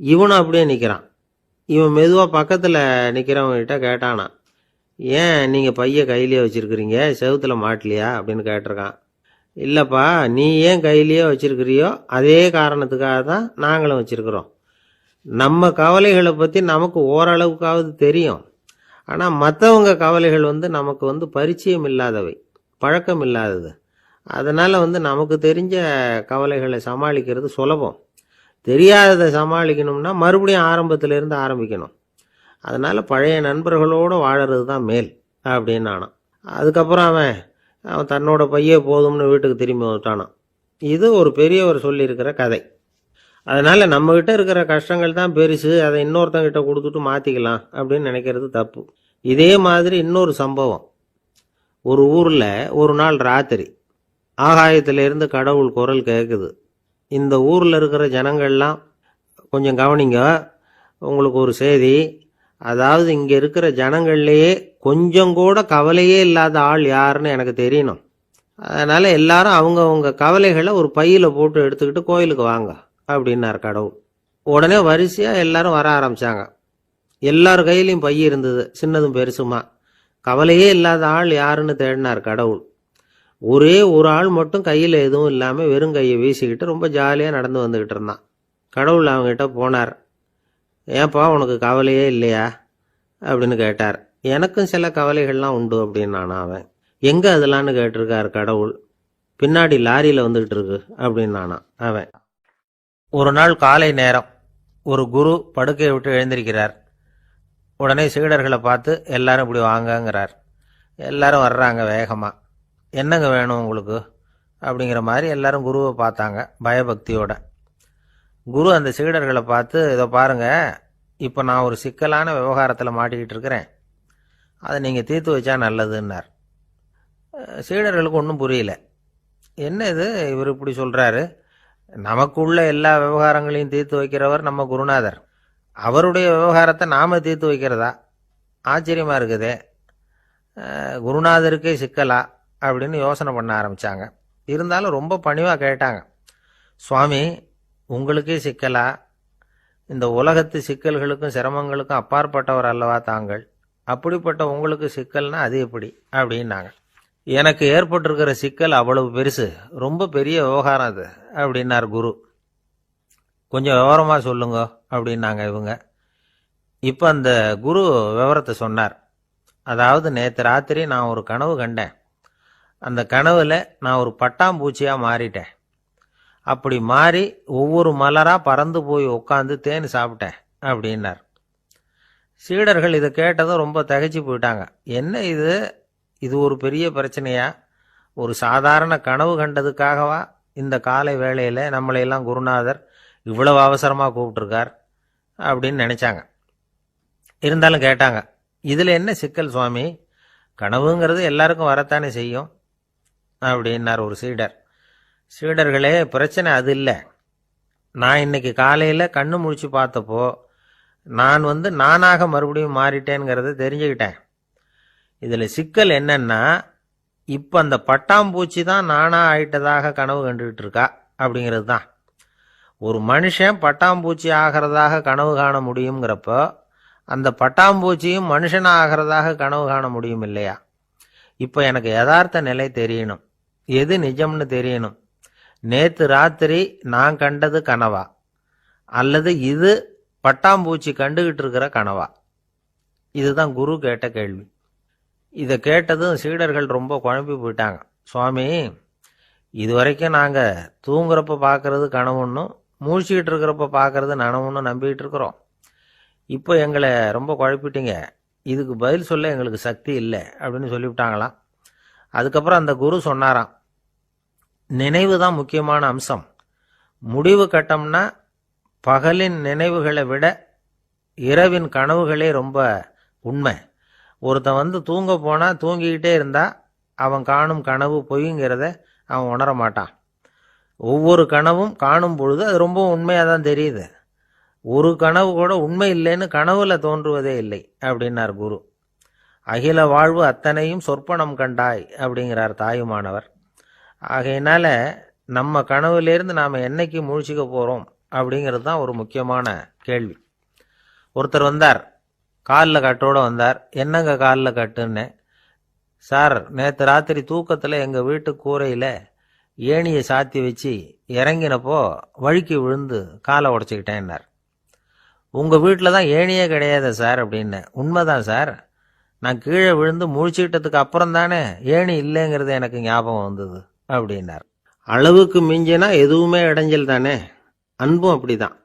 இவனும் அப்படியே நிற்கிறான். இவன் மெதுவாக பக்கத்தில் நிற்கிறவங்ககிட்ட கேட்டானா, ஏன் நீங்கள் பையை கையிலேயே வச்சுருக்கிறீங்க, செவுத்தில் மாட்டலையா அப்படின்னு கேட்டிருக்கான். இல்லைப்பா, நீ ஏன் கையிலேயே வச்சுருக்கிறியோ அதே காரணத்துக்காக தான் நாங்களும் வச்சுருக்கிறோம். நம்ம கவலைகளை பற்றி நமக்கு ஓரளவுக்காவது தெரியும். ஆனால் மற்றவங்க கவலைகள் நமக்கு பரிச்சயம் இல்லாதவை, பழக்கம் இல்லாதது. அதனால் நமக்கு தெரிஞ்ச கவலைகளை சமாளிக்கிறது சுலபம். தெரியாததை சமாளிக்கணும்னா மறுபடியும் ஆரம்பத்திலேருந்து ஆரம்பிக்கணும். அதனால் பழைய நண்பர்களோடு வாழறது தான் மேல் அப்படின்னு நானான். அதுக்கப்புறம் அவன் தன்னோட பையே போதும்னு வீட்டுக்கு திரும்பி வந்துட்டானான். இது ஒரு பெரியவர் சொல்லியிருக்கிற கதை. அதனால் நம்மக்கிட்ட இருக்கிற கஷ்டங்கள் தான் பெருசு, அதை இன்னொருத்தங்கிட்ட கொடுத்துட்டு மாற்றிக்கலாம் அப்படின்னு நினைக்கிறது தப்பு. இதே மாதிரி இன்னொரு சம்பவம். ஒரு ஊரில் ஒரு நாள் ராத்திரி ஆகாயத்திலிருந்து கடவுள் குரல் கேட்குது. இந்த ஊரில் இருக்கிற ஜனங்கள்லாம் கொஞ்சம் கவனிங்க, உங்களுக்கு ஒரு செய்தி. அதாவது இங்கே இருக்கிற ஜனங்கள்லேயே கொஞ்சம் கூட கவலையே இல்லாத ஆள் யாருன்னு எனக்கு தெரியணும். அதனால் எல்லாரும் அவங்கவுங்க கவலைகளை ஒரு பையில் போட்டு எடுத்துக்கிட்டு கோயிலுக்கு வாங்க அப்படின்னார் கடவுள். உடனே வரிசையாக எல்லாரும் வர ஆரம்பித்தாங்க. எல்லார் கையிலையும் பை இருந்தது, சின்னதும் பெருசுமா. கவலையே இல்லாத ஆள் யாருன்னு தேடினார் கடவுள். ஒரே ஒரு ஆள் மட்டும் கையில் எதுவும் இல்லாமல் வெறும் கையை வீசிக்கிட்டு ரொம்ப ஜாலியாக நடந்து வந்துக்கிட்டு இருந்தான். கடவுள் அவங்ககிட்ட போனார். ஏன்பா, உனக்கு கவலையே இல்லையா அப்படின்னு கேட்டார். எனக்கும் சில கவலைகள்லாம் உண்டு அப்படின்னு அவன். எங்கே அதெல்லாம்னு கேட்டிருக்கார் கடவுள். பின்னாடி லாரியில் வந்துக்கிட்டு இருக்கு அப்படின்னு அவன். ஒரு நாள் காலை நேரம் ஒரு குரு படுக்கையை விட்டு எழுந்திருக்கிறார். உடனே சீடர்களை பார்த்து எல்லாரும் இப்படி வாங்கங்கிறார். எல்லாரும் வர்றாங்க வேகமாக. என்னங்க வேணும் உங்களுக்கு அப்படிங்கிற மாதிரி எல்லாரும் குருவை பார்த்தாங்க பயபக்தியோட. குரு அந்த சீடர்களை பார்த்து, இதை பாருங்க, இப்போ நான் ஒரு சிக்கலான விவகாரத்தில் மாட்டிக்கிட்டு இருக்கிறேன், அதை நீங்கள் தீர்த்து வச்சா நல்லதுன்னார். சீடர்களுக்கு ஒன்றும் புரியல. என்ன இது, இவர் இப்படி சொல்கிறாரு, நமக்குள்ள எல்லா விவகாரங்களையும் தீர்த்து வைக்கிறவர் நம்ம குருநாதர். அவருடைய விவகாரத்தை நாம தீர்த்து வைக்கிறதா? ஆச்சரியமா இருக்குதே. குருநாதருக்கே சிக்கலா அப்படின்னு யோசனை பண்ண ஆரம்பிச்சாங்க. இருந்தாலும் ரொம்ப பணிவாக கேட்டாங்க, சுவாமி உங்களுக்கே சிக்கலா? இந்த உலகத்து சிக்கல்களுக்கும் சிரமங்களுக்கும் அப்பாற்பட்டவர் அல்லவா தாங்கள்? அப்படிப்பட்ட உங்களுக்கு சிக்கல்னா அது எப்படி அப்படின்னாங்க. எனக்கு ஏற்பட்டிருக்கிற சிக்கல் அவ்வளவு பெருசு, ரொம்ப பெரிய விவகாரம் அது அப்படின்னார் குரு. கொஞ்சம் விவரமாக சொல்லுங்க அப்படின்னாங்க இவங்க. இப்போ அந்த குரு விவரத்தை சொன்னார். அதாவது நேற்று ராத்திரி நான் ஒரு கனவு கண்டேன். அந்த கனவுல நான் ஒரு பட்டாம்பூச்சியாக மாறிட்டேன். அப்படி மாறி ஒவ்வொரு மலராக பறந்து போய் உட்காந்து தேன் சாப்பிட்டேன் அப்படின்னார். சீடர்கள் இதை கேட்டதும் ரொம்ப திகைச்சு போயிட்டாங்க. என்ன இது, இது ஒரு பெரிய பிரச்சனையா? ஒரு சாதாரண கனவு கண்டதுக்காகவா இந்த காலை வேளையில் நம்மளையெல்லாம் குருநாதர் இவ்வளவு அவசரமாக கூப்பிட்டுருக்கார் அப்படின்னு நினச்சாங்க. இருந்தாலும் கேட்டாங்க, இதில் என்ன சிக்கல் சுவாமி? கனவுங்கிறது எல்லாருக்கும் வரத்தானே செய்யும் அப்படின்னார் ஒரு சீடர். சீடர்களே, பிரச்சனை அது இல்லை. நான் இன்னைக்கு காலையில் கண்ணு முழிச்சு பார்த்தப்போ நான் நானாக மறுபடியும் மாறிட்டேங்கிறத தெரிஞ்சுக்கிட்டேன். இதில் சிக்கல் என்னன்னா, இப்போ அந்த பட்டாம்பூச்சி தான் நானாக ஆயிட்டதாக கனவு கண்டுகிட்டு இருக்கா அப்படிங்கிறது தான். ஒரு மனுஷன் பட்டாம்பூச்சி ஆகிறதாக கனவு காண முடியுங்கிறப்போ அந்த பட்டாம்பூச்சியும் மனுஷனாக ஆகிறதாக கனவு காண முடியும் இல்லையா? இப்போ எனக்கு யதார்த்த நிலை தெரியணும், எது நிஜம்னு தெரியணும். நேற்று ராத்திரி நான் கண்டது கனவா, அல்லது இது பட்டாம்பூச்சி கண்டுகிட்டு இருக்கிற கனவா? இதுதான் குரு கேட்ட கேள்வி. இதை கேட்டதும் சீடர்கள் ரொம்ப குழம்பி போயிட்டாங்க. சுவாமி, இது வரைக்கும் நாங்கள் தூங்குறப்ப பார்க்கறது கனவுன்னும் மூழ்கிட்டு இருக்கிறப்ப பார்க்கறது நனவுன்னு நம்பிக்கிட்டு இருக்கிறோம். இப்போ எங்களை ரொம்ப குழப்பிட்டீங்க, இதுக்கு பதில் சொல்ல எங்களுக்கு சக்தி இல்லை அப்படின்னு சொல்லிவிட்டாங்களாம். அதுக்கப்புறம் அந்த குரு சொன்னாராம், நினைவு தான் முக்கியமான அம்சம். முடிவு கட்டம்னா பகலின் நினைவுகளை விட இரவின் கனவுகளே ரொம்ப உண்மை. ஒருத்தன் தூங்க போனால் தூங்கிக்கிட்டே இருந்தால் அவன் காணும் கனவு பொய்ங்கிறத அவன் உணர மாட்டான். ஒவ்வொரு கனவும் காணும் பொழுது அது ரொம்ப உண்மையாக தான் தெரியுது. ஒரு கனவு கூட உண்மை இல்லைன்னு கனவுல தோன்றுவதே இல்லை அப்படின்னார் குரு. அகில வாழ்வு அத்தனையும் சொற்பனம் கண்டாய் அப்படிங்கிறார் தாயுமானவர். ஆகையினால நம்ம கனவுலேருந்து நாம் என்னைக்கு முழிச்சிக்க போகிறோம் அப்படிங்கிறது தான் ஒரு முக்கியமான கேள்வி. ஒருத்தர் வந்தார், காலில் கட்டோடு வந்தார். என்னங்க காலில் கட்டுன்னு? சார், நேற்று ராத்திரி தூக்கத்தில் எங்கள் வீட்டு கூரையில் ஏணியை சாத்தி வச்சு இறங்கினப்போ வழுக்கி விழுந்து காலை உடச்சிக்கிட்டேன்னார். உங்கள் வீட்டில் தான் ஏணியே கிடையாது சார் அப்படின்னு. உண்மைதான் சார், நான் கீழே விழுந்து முழிச்சுக்கிட்டதுக்கு அப்புறம் தானே ஏணி இல்லைங்கிறது எனக்கு ஞாபகம் வந்தது அப்படின்னார். அளவுக்கு மிஞ்சினா எதுவுமே இடைஞ்சல் தானே. அன்பும் அப்படிதான்.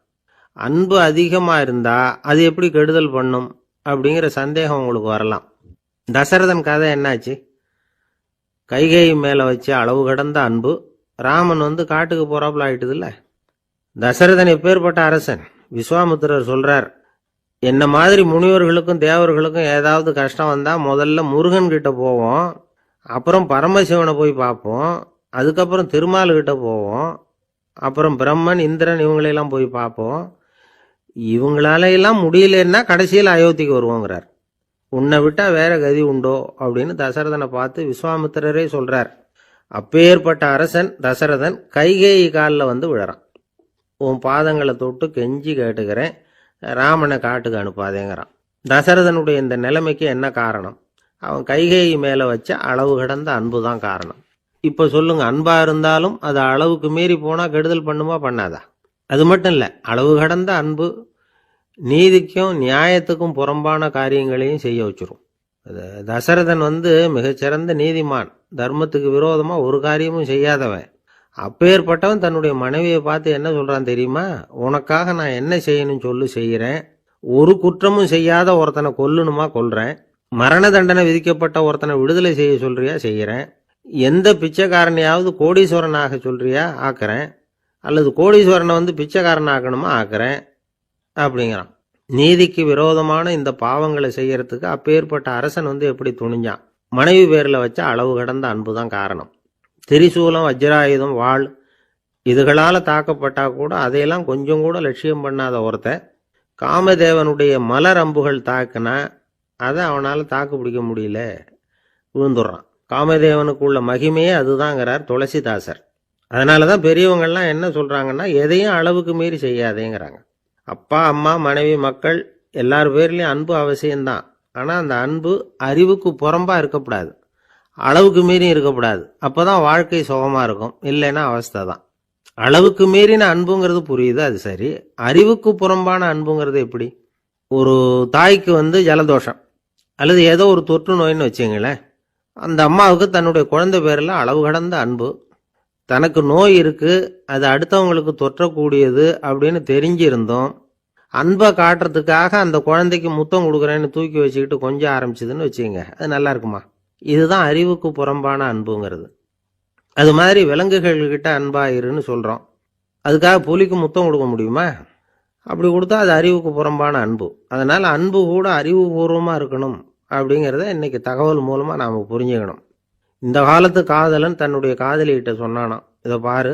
அன்பு அதிகமாக இருந்தால் அது எப்படி கெடுதல் பண்ணும் அப்படிங்கிற சந்தேகம் உங்களுக்கு வரலாம். தசரதன் கதை என்னாச்சு? கைகேயி மேலே வச்சு அளவு கடந்த அன்பு ராமன் காட்டுக்கு போறாப்புல ஆயிட்டுதுல்ல. தசரதன் எப்பேற்பட்ட அரசன்? விஸ்வாமித்திரர் சொல்றார், என்ன மாதிரி முனிவர்களுக்கும் தேவர்களுக்கும் ஏதாவது கஷ்டம் வந்தால் முதல்ல முருகன் கிட்ட போவோம், அப்புறம் பரமசிவனை போய் பார்ப்போம், அதுக்கப்புறம் திருமால்கிட்ட போவோம், அப்புறம் பிரம்மன் இந்திரன் இவங்களையெல்லாம் போய் பார்ப்போம். இவங்களாலையெல்லாம் முடியலன்னா கடைசியில் அயோத்திக்கு வருவோங்கிறார். உன்னை விட்டால் வேற கதி உண்டோ அப்படின்னு தசரதனை பார்த்து விஸ்வாமித்திரரே சொல்றார். அப்பேற்பட்ட அரசன் தசரதன் கைகேயி காலில் விழறான். உன் பாதங்களை தொட்டு கெஞ்சி கேட்டுக்கிறேன், ராமனை காட்டுக்கு அனுப்பாதேங்கிறான். தசரதனுடைய இந்த நிலைமைக்கு என்ன காரணம்? அவன் கைகேயி மேலே வச்ச அளவு கடந்த அன்பு தான் காரணம். இப்போ சொல்லுங்க, அன்பாக இருந்தாலும் அது அளவுக்கு மீறி போனால் கெடுதல் பண்ணுமா பண்ணாதா? அது மட்டும் இல்லை, அளவு கடந்த அன்பு நீதிக்கும் நியாயத்துக்கும் புறம்பான காரியங்களையும் செய்ய வச்சிரும். தசரதன் மிகச்சிறந்த நீதிமான், தர்மத்துக்கு விரோதமாக ஒரு காரியமும் செய்யாதவன். அப்பேற்பட்டவன் தன்னுடைய மனைவியை பார்த்து என்ன சொல்கிறான் தெரியுமா? உனக்காக நான் என்ன செய்யணும்னு சொல்லி செய்கிறேன். ஒரு குற்றமும் செய்யாத ஒருத்தனை கொல்லணுமா கொல்றேன். மரண தண்டனை விதிக்கப்பட்ட ஒருத்தனை விடுதலை செய்ய சொல்றியா செய்கிறேன். எந்த பிச்சைக்காரனையாவது கோடீஸ்வரனாக சொல்றியா ஆக்குறேன், அல்லது கோடீஸ்வரனை பிச்சைக்காரன் ஆக்கணுமா ஆக்குறேன் அப்படிங்கிறான். நீதிக்கு விரோதமான இந்த பாவங்களை செய்யறதுக்கு அப்பேற்பட்ட அரசன் எப்படி துணிஞ்சான்? மனைவி பேரில் வச்ச அளவு கடந்த அன்பு தான் காரணம். திரிசூலம், வஜ்ராயுதம், வாள் இதுகளால் தாக்கப்பட்டா கூட அதையெல்லாம் கொஞ்சம் கூட லட்சியம் பண்ணாத ஒருத்தன் காமதேவனுடைய மலர் அம்புகள் தாக்குனா அதை அவனால் தாக்கு பிடிக்க முடியல, விழுந்துடுறான். காமதேவனுக்குள்ள மகிமையே அதுதாங்கிறார் துளசிதாசர். அதனால தான் பெரியவங்கள்லாம் என்ன சொல்கிறாங்கன்னா, எதையும் அளவுக்கு மீறி செய்யாதேங்கிறாங்க. அப்பா அம்மா மனைவி மக்கள் எல்லார் பேர்லேயும் அன்பு அவசியம்தான். ஆனால் அந்த அன்பு அறிவுக்கு புறம்பாக இருக்கக்கூடாது, அளவுக்கு மீறி இருக்கக்கூடாது. அப்போ தான் வாழ்க்கை சுகமாக இருக்கும். இல்லைன்னா அவஸ்தை தான். அளவுக்கு மீறின அன்புங்கிறது புரியுது, அது சரி. அறிவுக்கு புறம்பான அன்புங்கிறது எப்படி? ஒரு தாய்க்கு ஜலதோஷம் அல்லது ஏதோ ஒரு தொற்று நோயின்னு வச்சுங்களேன். அந்த அம்மாவுக்கு தன்னுடைய குழந்தை பேரில் அளவு கடந்த அன்பு. தனக்கு நோய் இருக்குது, அது அடுத்தவங்களுக்கு தொற்றக்கூடியது அப்படின்னு தெரிஞ்சிருந்தோம் அன்பை காட்டுறதுக்காக அந்த குழந்தைக்கு முத்தம் கொடுக்குறேன்னு தூக்கி வச்சுக்கிட்டு கொஞ்சம் ஆரம்பிச்சதுன்னு வச்சுக்கோங்க, அது நல்லா இருக்குமா? இதுதான் அறிவுக்கு புறம்பான அன்புங்கிறது. அது மாதிரி விலங்குகள்கிட்ட அன்பாயிருன்னு சொல்கிறோம். அதுக்காக புலிக்கு முத்தம் கொடுக்க முடியுமா? அப்படி கொடுத்தா அது அறிவுக்கு புறம்பான அன்பு. அதனால் அன்பு கூட அறிவுபூர்வமாக இருக்கணும் அப்படிங்கிறத இன்றைக்கி தகவல் மூலமாக நாம் புரிஞ்சுக்கணும். இந்த காலத்து காதலன் தன்னுடைய காதலிகிட்ட சொன்னானாம், இதை பாரு,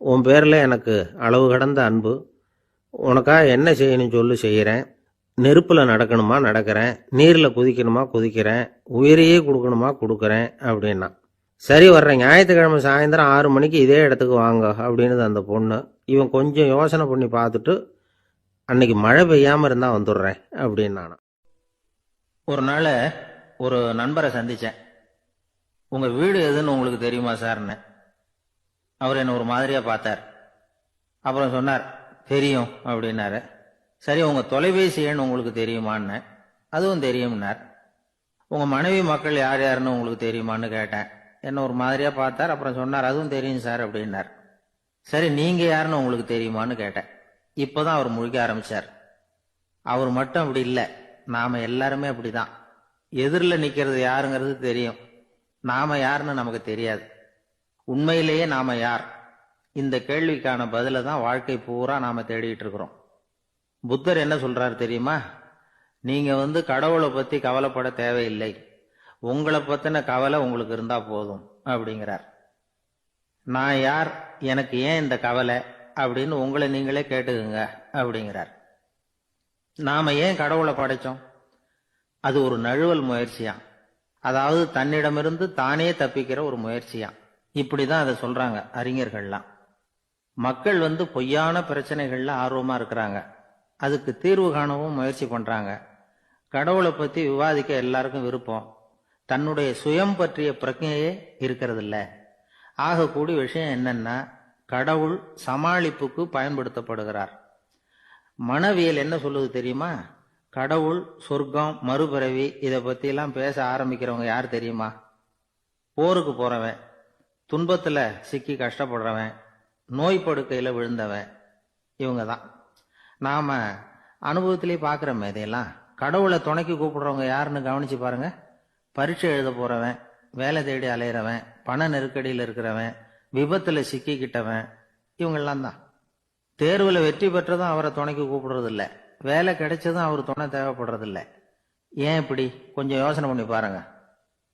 உன் பேரில் எனக்கு அளவு கடந்த அன்பு, உனக்காக என்ன செய்யணும் சொல்லு செய்கிறேன், நெருப்பில் நடக்கணுமா நடக்கிறேன், நீரில் குதிக்கணுமா குதிக்கிறேன், உயிரையே கொடுக்கணுமா கொடுக்குறேன் அப்படின்னா. சரி, வர்றேன் ஞாயிற்றுக்கிழமை சாயந்தரம் 6 மணிக்கு இதே இடத்துக்கு வாங்க அப்படின்னு அந்த பொண்ணு. இவன் கொஞ்சம் யோசனை பண்ணி பார்த்துட்டு, அன்னைக்கு மழை பெய்யாமல் இருந்தால் வந்துடுறேன் அப்படின்னானா. ஒரு நாள் ஒரு நண்பரை சந்தித்தேன். உங்கள் வீடு எதுன்னு உங்களுக்கு தெரியுமா சார்ன்னு. அவர் என்னை ஒரு மாதிரியாக பார்த்தார். அப்புறம் சொன்னார், தெரியும் அப்படின்னாரு. சரி, உங்கள் தொலைபேசி எண் உங்களுக்கு தெரியுமான்னு. அதுவும் தெரியும்னார். உங்கள் மனைவி மக்கள் யார் யாருன்னு உங்களுக்கு தெரியுமான்னு கேட்டேன். என்ன ஒரு மாதிரியாக பார்த்தார். அப்புறம் சொன்னார், அதுவும் தெரியும் சார் அப்படின்னார். சரி, நீங்கள் யாருன்னு உங்களுக்கு தெரியுமான்னு கேட்டேன். இப்போ தான் அவர் முழிக்க ஆரம்பித்தார். அவர் மட்டும் அப்படி இல்லை, நாம் எல்லாருமே அப்படி தான். எதிரில் நிற்கிறது யாருங்கிறது தெரியும், நாம் யாருன்னு நமக்கு தெரியாது. உண்மையிலேயே நாம் யார்? இந்த கேள்விக்கான பதிலை தான் வாழ்க்கை பூரா நாம் தேடிட்டு இருக்கிறோம். புத்தர் என்ன சொல்றாரு தெரியுமா? நீங்க கடவுளை பத்தி கவலைப்பட தேவையில்லை, உங்களை பத்தின கவலை உங்களுக்கு இருந்தா போதும் அப்படிங்கிறார். நான் யார், எனக்கு ஏன் இந்த கவலை அப்படின்னு உங்களை நீங்களே கேட்டுக்குங்க அப்படிங்கிறார். நாம ஏன் கடவுளை படைச்சோம்? அது ஒரு நழுவல் முயற்சியாம். அதாவது தன்னிடமிருந்து தானே தப்பிக்கிற ஒரு முயற்சியாம். இப்படிதான் அதை சொல்றாங்க அறிஞர்கள்லாம். மக்கள் பொய்யான பிரச்சனைகள்ல ஆர்வமா இருக்கிறாங்க, அதுக்கு தீர்வு காணவும் முயற்சி பண்றாங்க. கடவுளை பத்தி விவாதிக்க எல்லாருக்கும் விருப்பம், தன்னுடைய சுயம் பற்றிய பிரஜையே இருக்கிறது இல்ல. ஆகக்கூடிய விஷயம் என்னன்னா, கடவுள் சமாளிப்புக்கு பயன்படுத்தப்படுகிறார். மனவியல் என்ன சொல்லுது தெரியுமா? கடவுள், சொர்க்கம், மறுபிறவி இதை பத்தியெல்லாம் பேச ஆரம்பிக்கிறவங்க யார் தெரியுமா? போருக்கு போறவன், துன்பத்துல சிக்கி கஷ்டப்படுறவன், நோய் படுக்கையில விழுந்தவன், இவங்க தான். நாம அனுபவத்திலே பார்க்குறோமே இதையெல்லாம். கடவுளை துணைக்கு கூப்பிடுறவங்க யாருன்னு கவனிச்சு பாருங்க. பரீட்சை எழுத போறவன், வேலை தேடி அலையிறவன், பண நெருக்கடியில் இருக்கிறவன், விபத்துல சிக்கிக்கிட்டவன், இவங்கெல்லாம் தான். தேர்வில் வெற்றி பெற்றதும் அவரை துணைக்கு கூப்பிடுறது இல்லை, வேலை கிடைச்சதும் அவர் துணை தேவைப்படுறது இல்லை. ஏன் இப்படி? கொஞ்சம் யோசனை பண்ணி பாருங்க.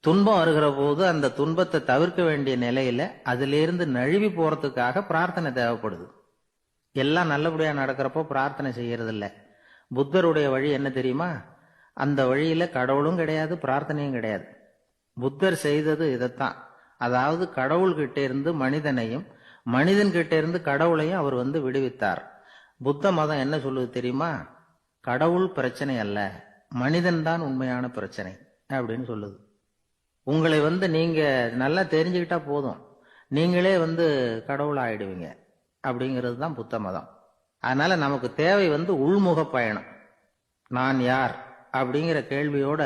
துன்பம் வருகிற போது அந்த துன்பத்தை தவிர்க்க வேண்டிய நிலையில அதிலிருந்து நழுவி போறதுக்காக பிரார்த்தனை தேவைப்படுது. எல்லாம் நல்லபடியா நடக்கிறப்போ பிரார்த்தனை செய்யறது இல்லை. புத்தருடைய வழி என்ன தெரியுமா? அந்த வழியில கடவுளும் கிடையாது, பிரார்த்தனையும் கிடையாது. புத்தர் செய்தது இதைத்தான். அதாவது கடவுள்கிட்ட இருந்து மனிதனையும், மனிதன் கிட்ட இருந்து கடவுளையும் அவர் விடுவித்தார். புத்த மதம் என்ன சொல்லுது தெரியுமா? கடவுள் பிரச்சனை அல்ல, மனிதன் தான் உண்மையான பிரச்சனை அப்படின்னு சொல்லுது. உங்களை நீங்க நல்லா தெரிஞ்சுக்கிட்டா போதும், நீங்களே கடவுள் ஆயிடுவீங்க அப்படிங்கிறது தான் புத்த மதம். அதனால நமக்கு தேவை உள்முக பயணம். நான் யார் அப்படிங்கிற கேள்வியோட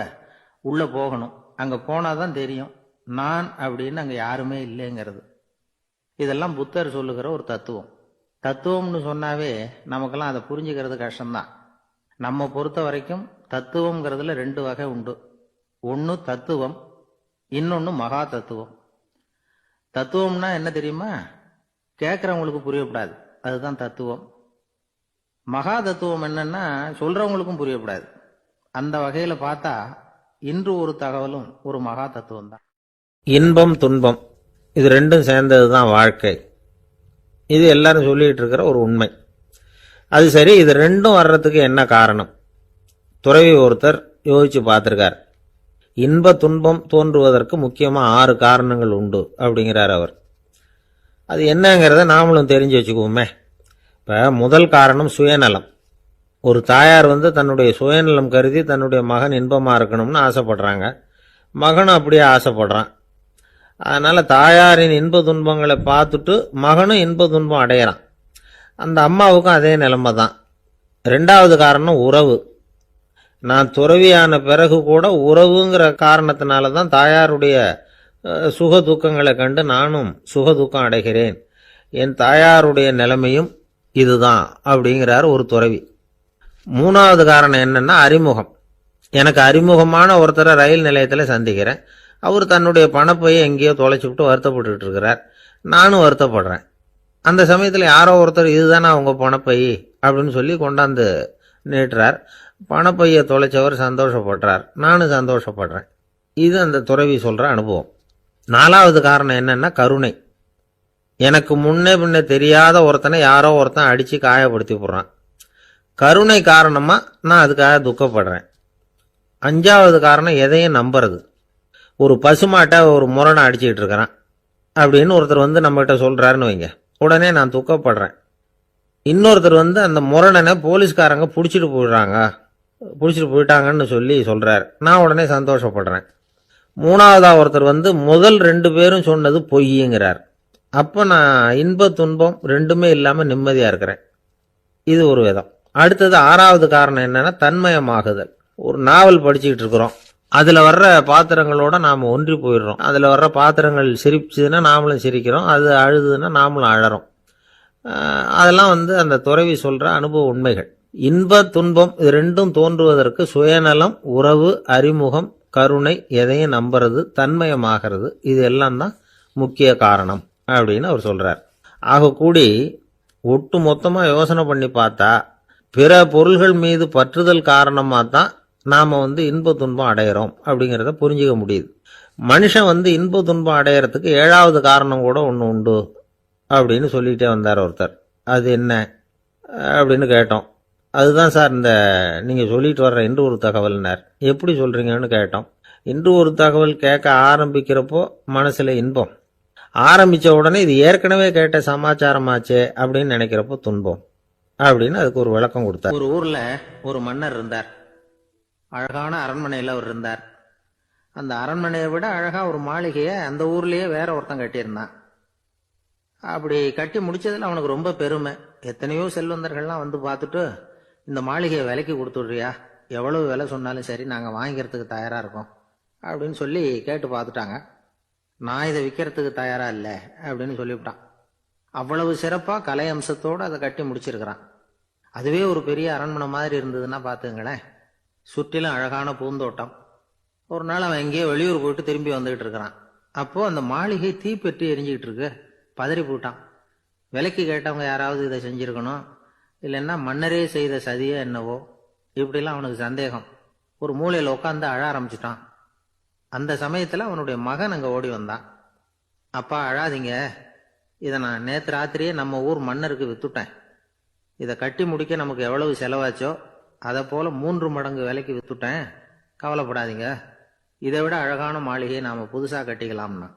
உள்ள போகணும். அங்க போனாதான் தெரியும் நான் அப்படின்னு அங்க யாருமே இல்லைங்கிறது. இதெல்லாம் புத்தர் சொல்லுகிற ஒரு தத்துவம். தத்துவம்னு சொன்னாவே நமக்கெல்லாம் அதை புரிஞ்சுக்கிறது கஷ்டம்தான். நம்ம பொறுத்த வரைக்கும் தத்துவம்ங்கிறதுல 2 வகை உண்டு. ஒன்று தத்துவம், இன்னொன்று மகா தத்துவம். தத்துவம்னா என்ன தெரியுமா? கேட்குறவங்களுக்கு புரியப்படாது, அதுதான் தத்துவம். மகா தத்துவம் என்னன்னா சொல்றவங்களுக்கும் புரியப்படாது. அந்த வகையில பார்த்தா இன்று ஒரு தகவலும் ஒரு மகா தத்துவம் தான். இன்பம் துன்பம் இது ரெண்டும் சேர்ந்தது தான் வாழ்க்கை. இது எல்லாரும் சொல்லிட்டு இருக்கிற ஒரு உண்மை. அது சரி, இது ரெண்டும் வர்றதுக்கு என்ன காரணம்? துறவி ஒருத்தர் யோசிச்சு பார்த்திருக்கார். இன்ப துன்பம் தோன்றுவதற்கு முக்கியமா 6 காரணங்கள் உண்டு அப்படிங்கிறார் அவர். அது என்னங்கிறத நாமளும் தெரிஞ்சு வச்சுக்குவோமே. இப்போ முதல் காரணம் சுயநலம். ஒரு தாயார் தன்னுடைய சுயநலம் கருதி தன்னுடைய மகன் இன்பமாக இருக்கணும்னு ஆசைப்படுறாங்க. மகனும் அப்படியே ஆசைப்படுறான். அதனால் தாயாரின் இன்ப துன்பங்களை பார்த்துட்டு மகனும் இன்ப துன்பம் அடையிறான். அந்த அம்மாவுக்கும் அதே நிலைமை தான். 2வது காரணம் உறவு. நான் துறவியான பிறகு கூட உறவுங்கிற காரணத்தினால தான் தாயாருடைய சுக துக்கங்களை கண்டு நானும் சுக துக்கம் அடைகிறேன். என் தாயாருடைய நிலைமையும் இதுதான் அப்படிங்கிறார் ஒரு துறவி. 3வது காரணம் என்னன்னா அறிமுகம். எனக்கு அறிமுகமான ஒருத்தரை ரயில் நிலையத்தில் சந்திக்கிறேன். அவர் தன்னுடைய பணப்பையை எங்கேயோ தொலைச்சிவிட்டு வருத்தப்பட்டு இருக்கிறார். நானும் வருத்தப்படுறேன். அந்த சமயத்தில் யாரோ ஒருத்தர் இதுதானே அவங்க பணப்பை அப்படின்னு சொல்லி கொண்டாந்து நீட்டுறார். பணப்பையை தொலைச்சவர் சந்தோஷப்படுறார். நானும் சந்தோஷப்படுறேன். இது அந்த துறவி சொல்கிற அனுபவம். 4வது காரணம் என்னன்னா கருணை. எனக்கு முன்னே பின்னே தெரியாத ஒருத்தனை யாரோ ஒருத்தன் அடித்து காயப்படுத்தி போடுறான். கருணை காரணமாக நான் அதுக்காக துக்கப்படுறேன். 5வது காரணம் எதையும் நம்புறது. ஒரு பசுமாட்டை ஒரு முரணை அடிச்சுக்கிட்டு இருக்கிறான் அப்படின்னு ஒருத்தர் நம்மகிட்ட சொல்கிறாருன்னு வைங்க, உடனே நான் துக்கப்படுறேன். இன்னொருத்தர் அந்த முரணனை போலீஸ்காரங்க பிடிச்சிட்டு போயிட்டாங்கன்னு சொல்லி சொல்கிறார். நான் உடனே சந்தோஷப்படுறேன். 3வதா ஒருத்தர் முதல் 2 பேரும் சொன்னது பொய்யுங்கிறார். அப்போ நான் இன்ப துன்பம் ரெண்டுமே இல்லாமல் நிம்மதியாக இருக்கிறேன். இது ஒரு விதம். அடுத்தது 6வது காரணம் என்னன்னா தன்மயமாகுதல். ஒரு நாவல் படிச்சுக்கிட்டு இருக்கிறோம். அதில் வர்ற பாத்திரங்களோட நாம் ஒன்றி போயிடுறோம். அதில் வர்ற பாத்திரங்கள் சிரிச்சுதுன்னா நாமளும் சிரிக்கிறோம், அது அழுதுன்னா நாமளும் அழறோம். அதெல்லாம் அந்த துறவி சொல்கிற அனுபவ உண்மைகள். இன்ப துன்பம் இது ரெண்டும் தோன்றுவதற்கு சுயநலம், உறவு, அறிமுகம், கருணை, எதையும் நம்புறது, தன்மயமாகிறது, இது எல்லாம் தான் முக்கிய காரணம் அப்படின்னு அவர் சொல்கிறார். ஆக கூடி ஒட்டு மொத்தமாக யோசனை பண்ணி பார்த்தா பிற பொருள்கள் மீது பற்றுதல் காரணமாக தான் நாம் இன்ப துன்பம் அடையிறோம் அப்படிங்கிறத புரிஞ்சிக்க முடியுது. மனுஷன் இன்ப துன்பம் அடையிறதுக்கு 7வது காரணம் கூட ஒன்று உண்டு அப்படின்னு சொல்லிகிட்டே வந்தார் ஒருத்தர். அது என்ன அப்படின்னு கேட்டோம். அதுதான் சார் நீங்கள் சொல்லிட்டு வர்ற இன்று ஒரு தகவல்னார். எப்படி சொல்கிறீங்கன்னு கேட்டோம். இன்று ஒரு தகவல் கேட்க ஆரம்பிக்கிறப்போ மனசில் இன்பம், ஆரம்பித்த உடனே இது ஏற்கனவே கேட்ட சமாச்சாரமாச்சே அப்படின்னு நினைக்கிறப்போ துன்பம் அப்படின்னு அதுக்கு ஒரு விளக்கம் கொடுத்தார். ஒரு ஊரில் ஒரு மன்னர் இருந்தார். அழகான அரண்மனையில் அவர் இருந்தார். அந்த அரண்மனையை விட அழகாக ஒரு மாளிகையை அந்த ஊர்லேயே வேற ஒருத்தன் கட்டியிருந்தான். அப்படி கட்டி முடிச்சதில் அவனுக்கு ரொம்ப பெருமை. எத்தனையோ செல்வந்தர்கள்லாம் பார்த்துட்டு இந்த மாளிகையை விலைக்கு கொடுத்துட்றியா, எவ்வளவு விலை சொன்னாலும் சரி நாங்கள் வாங்கிக்கிறதுக்கு தயாராக இருக்கோம் அப்படின்னு சொல்லி கேட்டு பார்த்துட்டாங்க. நான் இதை விற்கிறதுக்கு தயாராக இல்லை அப்படின்னு சொல்லிவிட்டான். அவ்வளவு சிறப்பாக கலை அம்சத்தோடு அதை கட்டி முடிச்சிருக்கிறான். அதுவே ஒரு பெரிய அரண்மனை மாதிரி இருந்ததுன்னா பார்த்துங்களேன். சுற்றிலும் அழகான பூந்தோட்டம். ஒரு நாள் அவன் எங்கேயோ வெளியூர் போயிட்டு திரும்பி வந்துகிட்டு இருக்கிறான். அப்போது அந்த மாளிகை தீப்பெட்டி எரிஞ்சிக்கிட்டு இருக்கு. பதறி போட்டான். விலைக்கு கேட்டவங்க யாராவது இதை செஞ்சுருக்கணும், இல்லைன்னா மன்னரே செய்த சதியே என்னவோ, இப்படிலாம் அவனுக்கு சந்தேகம். ஒரு மூலையில் உட்காந்து அழ ஆரம்பிச்சிட்டான். அந்த சமயத்தில் அவனுடைய மகன் அங்கே ஓடி வந்தான். அப்பா அழாதீங்க, இதை நான் நேற்று ராத்திரியே நம்ம ஊர் மன்னருக்கு வித்துட்டேன். இதை கட்டி முடிக்க நமக்கு எவ்வளவு செலவாச்சோ அதை போல் 3 மடங்கு விலைக்கு வித்துட்டேன். கவலைப்படாதீங்க, இதை விட அழகான மாளிகையை நாம் புதுசாக கட்டிக்கலாம்னா.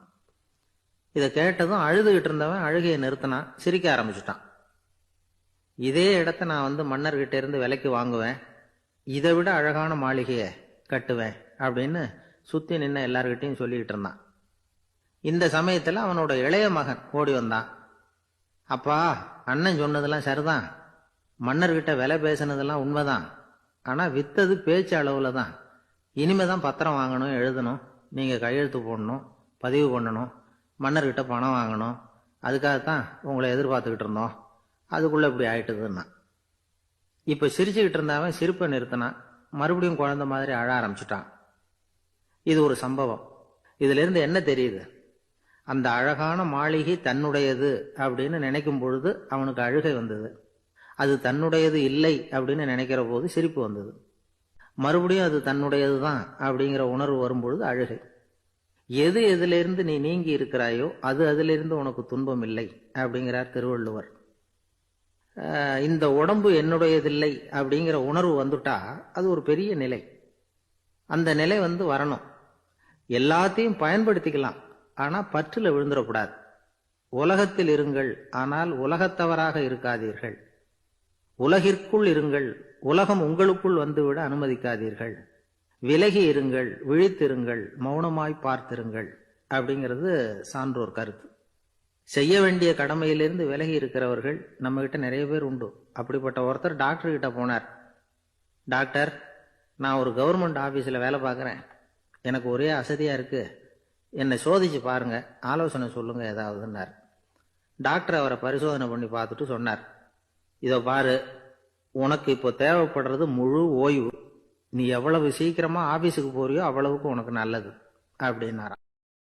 இதை கேட்டதும் அழுதுகிட்டு இருந்தவன் அழுகையை நிறுத்தினான், சிரிக்க ஆரம்பிச்சிட்டான். இதே இடத்த நான் மன்னர்கிட்ட இருந்து விலைக்கு வாங்குவேன், இதை விட அழகான மாளிகையை கட்டுவேன் அப்படின்னு சுற்றி நின்று எல்லார்கிட்டையும் சொல்லிக்கிட்டு இருந்தான். இந்த சமயத்தில் அவனோட இளைய மகன் ஓடி வந்தான். அப்பா, அண்ணன் சொன்னதெல்லாம் சரிதான், மன்னர்கிட்ட விலை பேசினதெல்லாம் உண்மைதான், ஆனால் வித்தது பேச்சு அளவில் தான். இனிமே தான் பத்திரம் வாங்கணும், எழுதணும், நீங்கள் கையெழுத்து போடணும், பதிவு பண்ணணும், மன்னர்கிட்ட பணம் வாங்கணும், அதுக்காகத்தான் உங்களை எதிர்பார்த்துக்கிட்டு இருந்தோம், அதுக்குள்ளே இப்படி ஆயிட்டுதுன்னா. இப்போ சிரிச்சுக்கிட்டு இருந்தவன் சிரிப்பை நிறுத்தினான். மறுபடியும் குழந்தை மாதிரி அழ ஆரம்பிச்சிட்டான். இது ஒரு சம்பவம். இதிலிருந்து என்ன தெரியுது? அந்த அழகான மாளிகை தன்னுடையது அப்படின்னு நினைக்கும் பொழுது அவனுக்கு அழுகை வந்தது. அது தன்னுடையது இல்லை அப்படின்னு நினைக்கிற போது சிரிப்பு வந்தது. மறுபடியும் அது தன்னுடையது தான் அப்படிங்கிற உணர்வு வரும்பொழுது அழுகை. எது எதிலிருந்து நீ நீங்கி இருக்கிறாயோ அது அதிலிருந்து உனக்கு துன்பம் இல்லை அப்படிங்கிறார் திருவள்ளுவர். இந்த உடம்பு என்னுடையதில்லை அப்படிங்கிற உணர்வு வந்துட்டா அது ஒரு பெரிய நிலை. அந்த நிலை வரணும். எல்லாத்தையும் பயன்படுத்திக்கலாம், ஆனா பற்றுல விழுந்துடக்கூடாது. உலகத்தில் இருங்கள், ஆனால் உலகத்தவராக இருக்காதீர்கள். உலகிற்குள் இருங்கள், உலகம் உங்களுக்குள் வந்துவிட அனுமதிக்காதீர்கள். விலகி இருங்கள், விழித்திருங்கள், மௌனமாய் பார்த்திருங்கள் அப்படிங்கிறது சான்றோர் கருத்து. செய்ய வேண்டிய கடமையிலிருந்து விலகி இருக்கிறவர்கள் நம்ம கிட்ட நிறைய பேர் உண்டு. அப்படிப்பட்ட ஒருத்தர் டாக்டர் கிட்ட போனார். டாக்டர், நான் ஒரு கவர்மெண்ட் ஆபீஸ்ல வேலை பார்க்குறேன், எனக்கு ஒரே அசதியா இருக்கு, என்னை சோதிச்சு பாருங்க, ஆலோசனை சொல்லுங்க ஏதாவதுன்னார். டாக்டர் அவரை பரிசோதனை பண்ணி பார்த்துட்டு சொன்னார், இதோ பாரு, உனக்கு இப்போ தேவைப்படுறது முழு ஓய்வு. நீ எவ்வளவு சீக்கிரமா ஆபீஸுக்கு போறியோ அவ்வளவுக்கு உனக்கு நல்லது அப்படின்னாராம்.